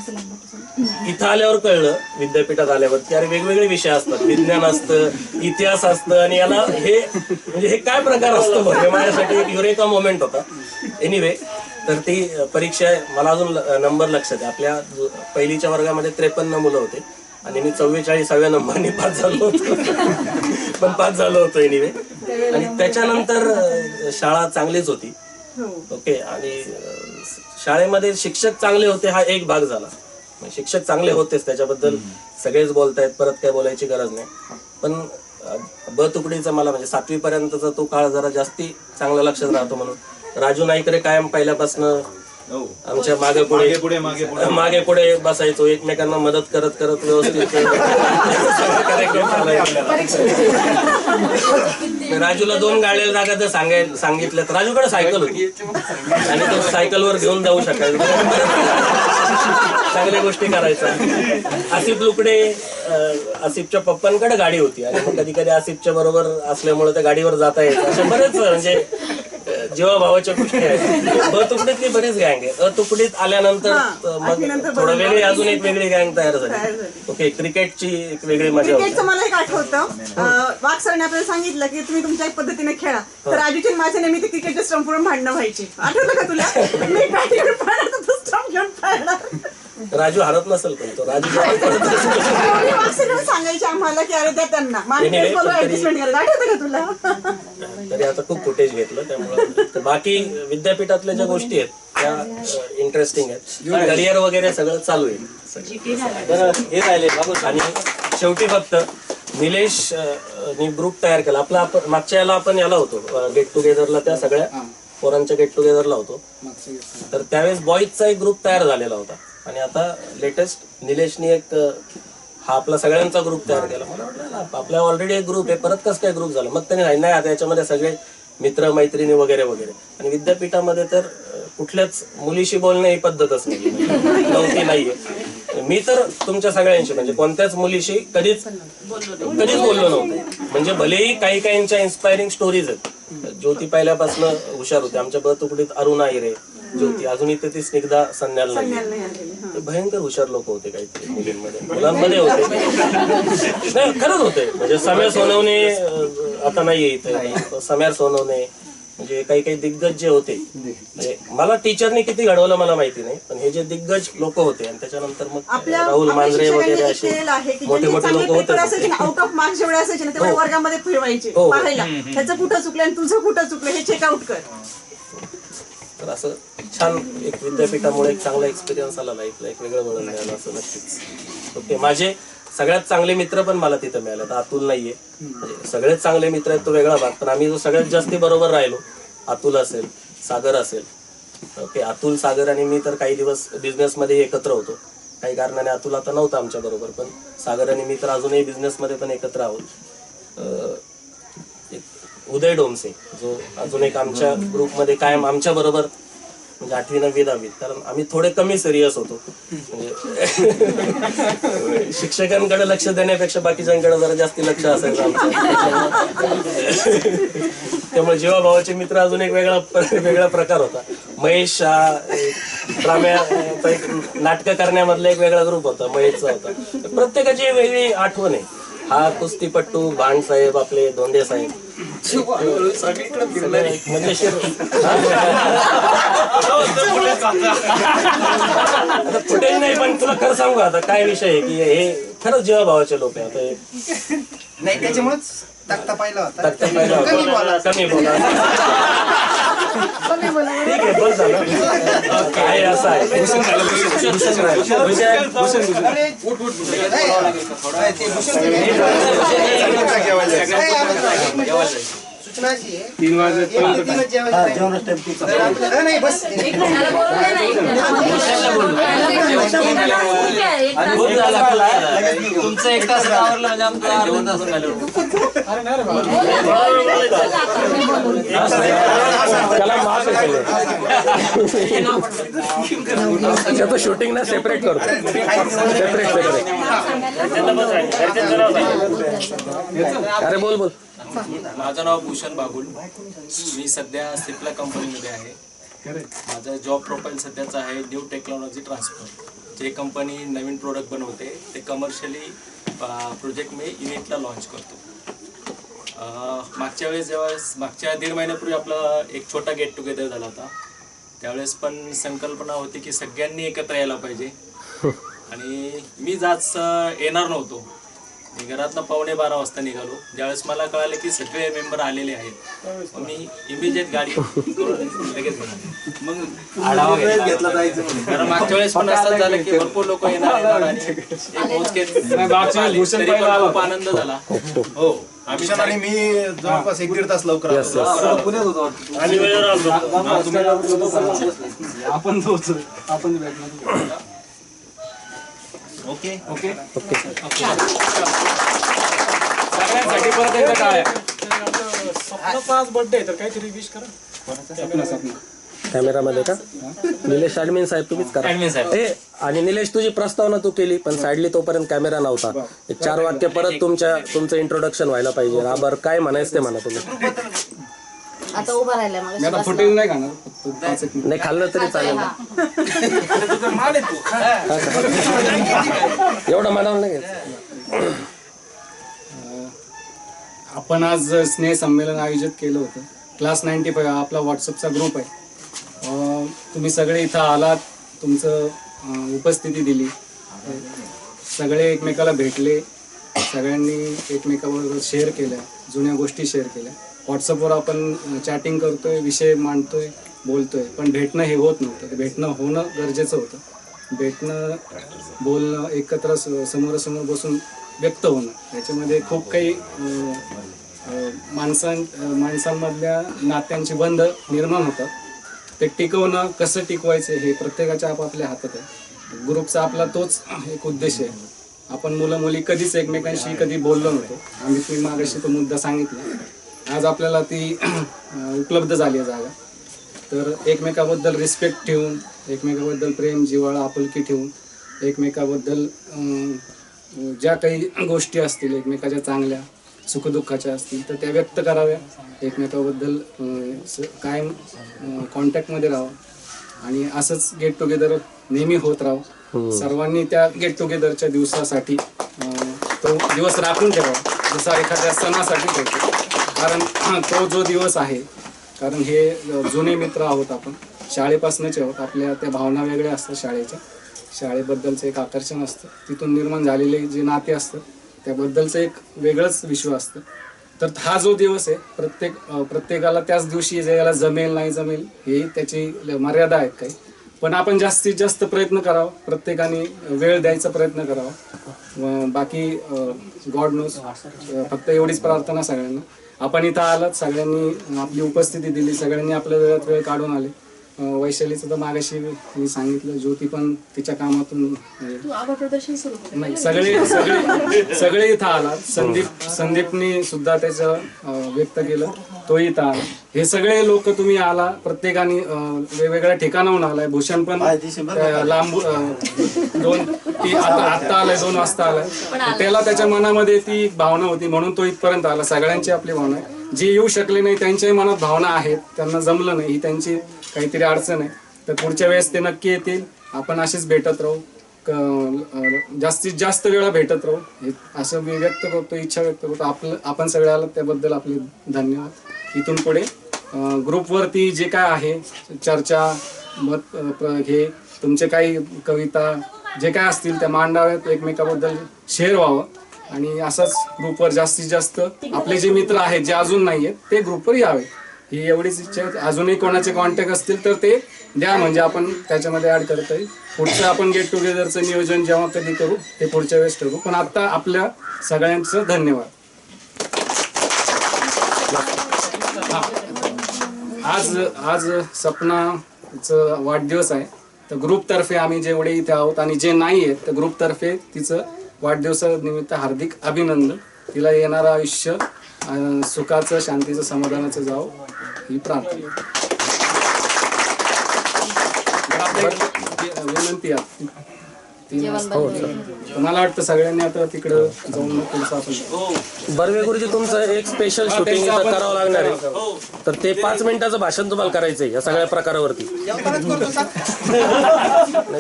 [SPEAKER 7] इथं आल्यावर कळलं, विद्यापीठात आल्यावर, की अरे वेगवेगळे विषय असतात, विज्ञान असतं, इतिहास असतं, आणि याला हे काय प्रकार असतो. हे माझ्यासाठी एक युरेका मोमेंट होता. एनिवे, तर ती परीक्षा मला अजून नंबर लक्षात आहे. आपल्या पहिलीच्या वर्गामध्ये 53 मुलं होते
[SPEAKER 3] आणि मी 44व्या नंबरने पास झालो होतो पण पास झालो होतो एनिवे. आणि त्याच्यानंतर शाळा चांगलीच होती. ओके. आणि शाळेमध्ये शिक्षक चांगले होते हा एक भाग झाला. शिक्षक चांगले होतेच, त्याच्याबद्दल सगळेच बोलतायत, परत काय बोलायची गरज नाही. पण ब तुकडीचा मला म्हणजे 7वी पर्यंतचा तो काळ जरा जास्ती चांगला लक्षात राहतो. म्हणून राजू नाईकरे कायम पहिल्यापासून आमच्या मागे पुढे बसायचो, एकमेकांना मदत करत करत व्यवस्थित राजूला 2 गाड्या जागा जर सांगितलं तर राजूकडे सायकल होती आणि तो सायकलवर घेऊन जाऊ शकायचा, चांगल्या गोष्टी करायचा. आसिफ लुकडे, आसिफच्या पप्पांकडे गाडी होती आणि मग कधी कधी आसिफच्या बरोबर असल्यामुळे त्या गाडीवर जाता यायचं. अशा बरेच म्हणजे जेव्हा भावाच्या गोष्टी आहेत. ब तुकडीतली बरीच गँग आहे. अ तुकडीत आल्यानंतर मग थोडं वेगळी अजून एक वेगळी गँग तयार झाली. ओके. क्रिकेटची एक वेगळी मजा होती.
[SPEAKER 4] मला एक आठवतं, वाघ सरांनी आपल्याला सांगितलं की तुम्ही तुमच्या पद्धतीने खेळा, तर राजूची माझ्या नेहमी ते क्रिकेटच्या स्टंपवर भांडणं व्हायची. आठवलं का तुला? मी बॅटिंग पाहणार तर तू स्टंप घेऊन पाहणार.
[SPEAKER 3] राजू हरत नसेल पण तो राजू
[SPEAKER 4] सांगायचे आम्हाला की अरे द्या त्यांना ऍडजस्टमेंट करायचं. आठवतं का तुला?
[SPEAKER 3] तरी आता खूप फुटेज घेतलं त्यामुळे. बाकी विद्यापीठातल्या ज्या गोष्टी आहेत त्या इंटरेस्टिंग आहेत. करिअर वगैरे सगळं चालू आहे. तर हे राहिले. आणि शेवटी फक्त निलेश नी ग्रुप तयार केला आपला. मागच्या याला आपण याला होतो गेट टुगेदरला, त्या सगळ्या पोरांच्या गेट टुगेदरला होतो. तर त्यावेळेस बॉईजचा एक ग्रुप तयार झालेला होता आणि आता लेटेस्ट निलेशनी एक हा आपला सगळ्यांचा ग्रुप तयार केला. मला वाटलं आपल्या ऑलरेडी एक ग्रुप आहे, परत कसं काय ग्रुप झाला. मग त्याने नाही आता याच्यामध्ये सगळे मित्र मैत्रिणी वगैरे वगैरे. आणि विद्यापीठामध्ये तर कुठल्याच मुलीशी बोलणं ही पद्धतच नव्हती नाहीये. मी तर तुमच्या सगळ्यांशी म्हणजे कोणत्याच मुलीशी कधीच बोललो नव्हतो. म्हणजे भलेही काही काहींच्या इन्स्पायरिंग स्टोरीज आहेत. ज्योती पहिल्यापासून हुशार होते. आमच्या ब तुकडीत अरुणा हिरे, ज्योती, अजून इथे ती स्निग्धा सन्याल नाही. भयंकर हुशार लोक होते काहीतरी मुलींमध्ये, मुलांमध्ये होते. नाही खरंच होते. म्हणजे सम्या सोनवणे आता नाहीये इथे, सम्या सोनवणे म्हणजे काही काही दिग्गज जे होते. म्हणजे मला टीचरने किती घडवलं मला माहिती नाही, पण हे जे दिग्गज लोक होते आणि त्याच्यानंतर मग राहुल मांजरे वगैरे असे मोठे मोठे लोक होते.
[SPEAKER 4] आउट ऑफ मार्क्स जेवढे असायचे ना तेवढे वर्गामध्ये फिरवायचे, पाहायला ह्याचं कुठं चुकलं आणि तुझं कुठं चुकलं हे चेकआउट कर.
[SPEAKER 3] तर असं छान एक विद्यापीठामुळे एक चांगला एक्सपिरियन्स आला लाईफला, एक वेगळं वळण मिळालं असं नक्कीच. ओके. माझे सगळ्यात चांगले मित्र पण मला तिथं मिळाले. तर अतुल नाहीये, म्हणजे सगळेच चांगले मित्र आहेत तो वेगळा भाग, पण आम्ही जो सगळ्यात जास्ती बरोबर राहिलो, अतुल असेल, सागर असेल. ओके. अतुल, सागर आणि मी तर काही दिवस बिझनेसमध्ये एकत्र होतो. काही कारणाने अतुल आता नव्हता आमच्या बरोबर, पण सागर आणि मी तर अजूनही बिझनेसमध्ये पण एकत्र आहोत. उदय डोमसे जो अजून एक आमच्या ग्रुपमध्ये कायम आमच्या बरोबर म्हणजे 8वी 9वी 10वी, कारण आम्ही थोडे कमी सिरियस होतो. म्हणजे शिक्षकांकडे लक्ष देण्यापेक्षा बाकीच्यांकडे जरा जास्ती लक्ष असायचं आमचं. त्यामुळे जेव्हा भावाचे मित्र अजून एक वेगळा प्रकार होता. महेश ड्राम्याचा एक नाटकं करण्यामधला एक वेगळा ग्रुप होता, महेशचा होता. प्रत्येकाची वेगळी आठवण आहे. हा कुस्तीपट्टू, भांडसाहेब, आपले धोंडे साहेब, मजेशीर. फुटेज नाही, पण तुला खरं सांगू आता काय विषय आहे की हे खरंच जेव्हा भावाचे लोक आहे. आता
[SPEAKER 15] नाही त्याच्यामुळेच तक्ता पाहिला होता.
[SPEAKER 3] कमी बोला ठीक आहे, बस झालं. काय असं आहे
[SPEAKER 15] सूचनाची
[SPEAKER 14] 3 वाजेपर्यंत
[SPEAKER 15] नाही बस
[SPEAKER 10] तुमचं 1 तास आवरलं म्हणजे आमचं अर्धा तास झालं.
[SPEAKER 3] शूटिंग ना सेपरेट करतो. अरे बोल बोल.
[SPEAKER 23] माझं नाव भूषण बागुल. मी सध्या सिप्ला कंपनीमध्ये आहे. माझं जॉब प्रोफाईल सध्याचं आहे न्यू टेक्नॉलॉजी ट्रान्सफर. जे कंपनी नवीन प्रोडक्ट बनवते ते कमर्शियली प्रोजेक्ट मी युनिटला लॉन्च करतो. मागच्या वेळेस मागच्या 1.5 महिन्यापूर्वी आपला एक छोटा गेट टुगेदर झाला होता. त्यावेळेस पण संकल्पना होती की सगळ्यांनी एकत्र यायला पाहिजे आणि मी जाच येणार नव्हतो. मी घरातनं 11:15 वाजता निघालो. ज्यावेळेस मला कळालं की सगळे मेंबर आलेले आहेत, मी इमिजिएट गाडी करून लगेच
[SPEAKER 22] मग आढावा घेतला जायचं.
[SPEAKER 23] कारण मागच्या वेळेस पण असंच झालं की भरपूर लोक येणार आणि एक मोजकेच तरी पण खूप आनंद झाला.
[SPEAKER 22] हो, भूषण आणि मी जवळपास 1-1.5 तास लवकर आलो. पुण्यात होतो
[SPEAKER 17] आणि वेळेवर आलो.
[SPEAKER 22] आपण भेटलो. Okay okay okay.
[SPEAKER 1] सगळ्यांसाठी परत एकदा टाळ्या. स्वप्नाचा आज बर्थडे तर काहीतरी विश करा.
[SPEAKER 3] कॅमेरामध्ये का? निलेश ॲडमिन साहेब तुम्हीच करा. ए आणि निलेश तुझी प्रस्तावना तू केली पण साईडली तोपर्यंत कॅमेरा नव्हता. 4 वाक्य परत तुमचं इंट्रोडक्शन व्हायला पाहिजे. बरं काय म्हणायचं ते म्हणा तुम्ही.
[SPEAKER 8] आता उभा राहिलाय मग
[SPEAKER 1] आता फुटेज नाही खाणार.
[SPEAKER 3] नाही खाल्लं तरी चालेल. एवढं म्हणावं नाही.
[SPEAKER 1] आपण आज स्नेह संमेलन आयोजित केलं होतं. क्लास 95 आपला व्हॉट्सअपचा ग्रुप आहे. तुम्ही सगळे इथं आलात, तुमचं उपस्थिती दिली, सगळे एकमेकाला भेटले, सगळ्यांनी एकमेकाबरोबर शेअर केल्या, जुन्या गोष्टी शेअर केल्या. व्हॉट्सअपवर आपण चॅटिंग करतोय, विषय मांडतोय, बोलतोय, पण भेटणं हे होत नव्हतं. ते भेटणं होणं गरजेचं होतं. भेटणं, बोलणं, एकत्र समोरासमोर बसून व्यक्त होणं, याच्यामध्ये खूप काही माणसांमधल्या नात्यांचे बंध निर्माण होतात. ते टिकवणं, कसं टिकवायचं हे प्रत्येकाच्या आपापल्या हातात आहे. ग्रुपचा आपला तोच एक उद्देश आहे. आपण मुलं मुली कधीच एकमेकांशी कधी बोललो नव्हतो. आम्ही तुम्ही मागाशी तो मुद्दा सांगितला. आज आपल्याला ती उपलब्ध झाली आहे जागा. तर एकमेकाबद्दल रिस्पेक्ट ठेवून, एकमेकाबद्दल प्रेम, जिव्हाळा, आपुलकी ठेवून, एकमेकाबद्दल ज्या काही गोष्टी असतील एकमेकाच्या चांगल्या सुखदुःखाच्या असतील तर त्या व्यक्त कराव्या. एकमेकाबद्दल कायम कॉन्टॅक्टमध्ये राहावं आणि असंच गेट टुगेदर नेहमी होत राहावं. सर्वांनी त्या गेट टुगेदरच्या दिवसासाठी तो दिवस राखून ठेवावा, जसा एखाद्या सणासाठी ठेवतो. कारण तो जो दिवस आहे, कारण हे जुने मित्र आहोत, आपण शाळेपासूनच आहोत. आपल्या त्या भावना वेगळ्या असतात शाळेच्या. शाळेबद्दलचं एक आकर्षण असतं, तिथून निर्माण झालेले जे नाते असतं त्याबद्दलचं एक वेगळंच विश्व असतं. तर हा जो दिवस आहे प्रत्येकाला त्याच दिवशी याला जमेल नाही जमेल हे त्याची मर्यादा आहेत काही, पण आपण जास्तीत जास्त प्रयत्न करावा, प्रत्येकाने वेळ द्यायचा प्रयत्न करावा. बाकी गॉड नोज. फक्त एवढीच प्रार्थना सगळ्यांना. आपण इथं आलात, सगळ्यांनी आपली उपस्थिती दिली, सगळ्यांनी आपल्या वेळात वेळ काढून आले. वैशालीचं तर मागाशी मी सांगितलं, ज्योती पण तिच्या कामातून नाही, सगळे इथं आला. संदीपने सुद्धा त्याचं व्यक्त केलं, तोही इथं आला. हे सगळे लोक तुम्ही आला, प्रत्येकाने वेगवेगळ्या ठिकाणाहून आलाय. भूषण पण लांब आत्ता आलाय, 2 वाजता आलाय. त्याला त्याच्या मनामध्ये ती भावना होती म्हणून तो इथपर्यंत आला. सगळ्यांची आपली भावना आहे. जे येऊ शकले नाही त्यांच्याही मनात भावना आहेत, त्यांना जमलं नाही, ही त्यांची काहीतरी अडचण आहे. तर पुढच्या वेळेस ते नक्की येतील. आपण असेच भेटत राहू, जास्तीत जास्त वेळा भेटत राहू, असं मी व्यक्त करतो, इच्छा व्यक्त करतो. आपण सगळे आलात त्याबद्दल आपले धन्यवाद. इथून पुढे ग्रुपवरती जे काय आहे चर्चा, मत, हे तुमचे काही कविता जे काय असतील त्या मांडाव्यात, एकमेकाबद्दल शेअर व्हावं. आणि असंच ग्रुपवर जास्तीत जास्त आपले जे मित्र आहेत जे अजून नाही आहेत ते ग्रुपवर यावे, ही एवढीच इच्छा आहे. अजूनही कोणाचे कॉन्टॅक्ट असतील तर ते द्या, म्हणजे आपण त्याच्यामध्ये ॲड करता येईल. पुढचं आपण गेट टुगेदरचं नियोजन जेव्हा कधी करू ते पुढच्या वेळेस ठरवू. पण आता आपल्या सगळ्यांचं धन्यवाद. आज सपनाचं वाढदिवस आहे. तर ग्रुपतर्फे आम्ही जेवढे इथे आहोत आणि जे नाही आहेत तर ग्रुपतर्फे तिचं वाढदिवसानिमित्त हार्दिक अभिनंदन. तिला येणारं आयुष्य सुखाचं, शांतीचं, समाधानाचं जावं ही प्रार्थना. विनंती आहे मला वाटतं सगळ्यांनी आता तिकडं जाऊन पुढचं आपण
[SPEAKER 3] बर्वे गुरुजी तुमचं एक स्पेशल शूटिंग करावं लागणार आहे. तर ते 5 मिनिटाचं भाषण तुम्हाला करायचंय या सगळ्या प्रकारावरती.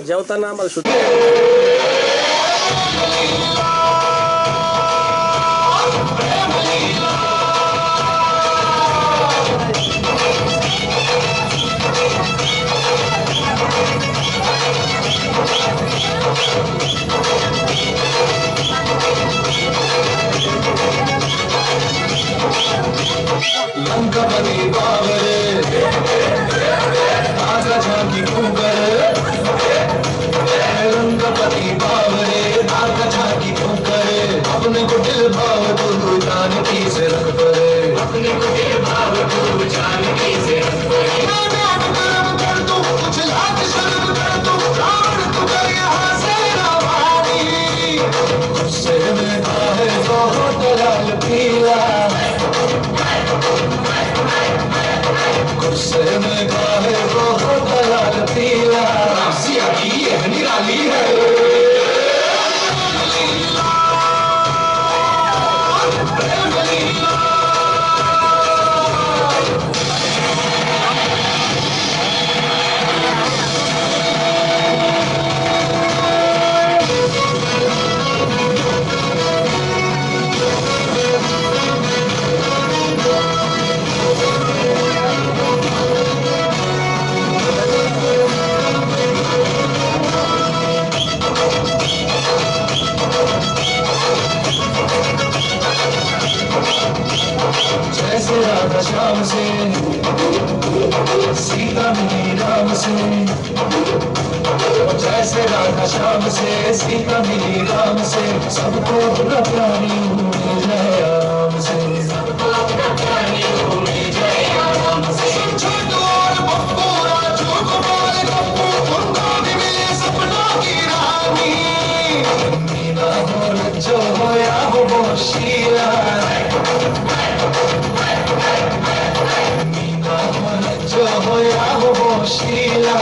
[SPEAKER 3] जेवताना आम्हाला शूटिंग
[SPEAKER 6] Thank you. राम से, सीता मिली राम से, जैसे राधा श्याम से सीता मिली राम से, सबको प्यारी मिल जाए राम से, सबको प्यारी मिल जाए राम से। छोटू और बप्पू राजू गोपाल गप्पू उनको भी मिले सपनों की रानी, मीना बोल जो हो या हो शीला, मीना बोल जो हो या हो शीला।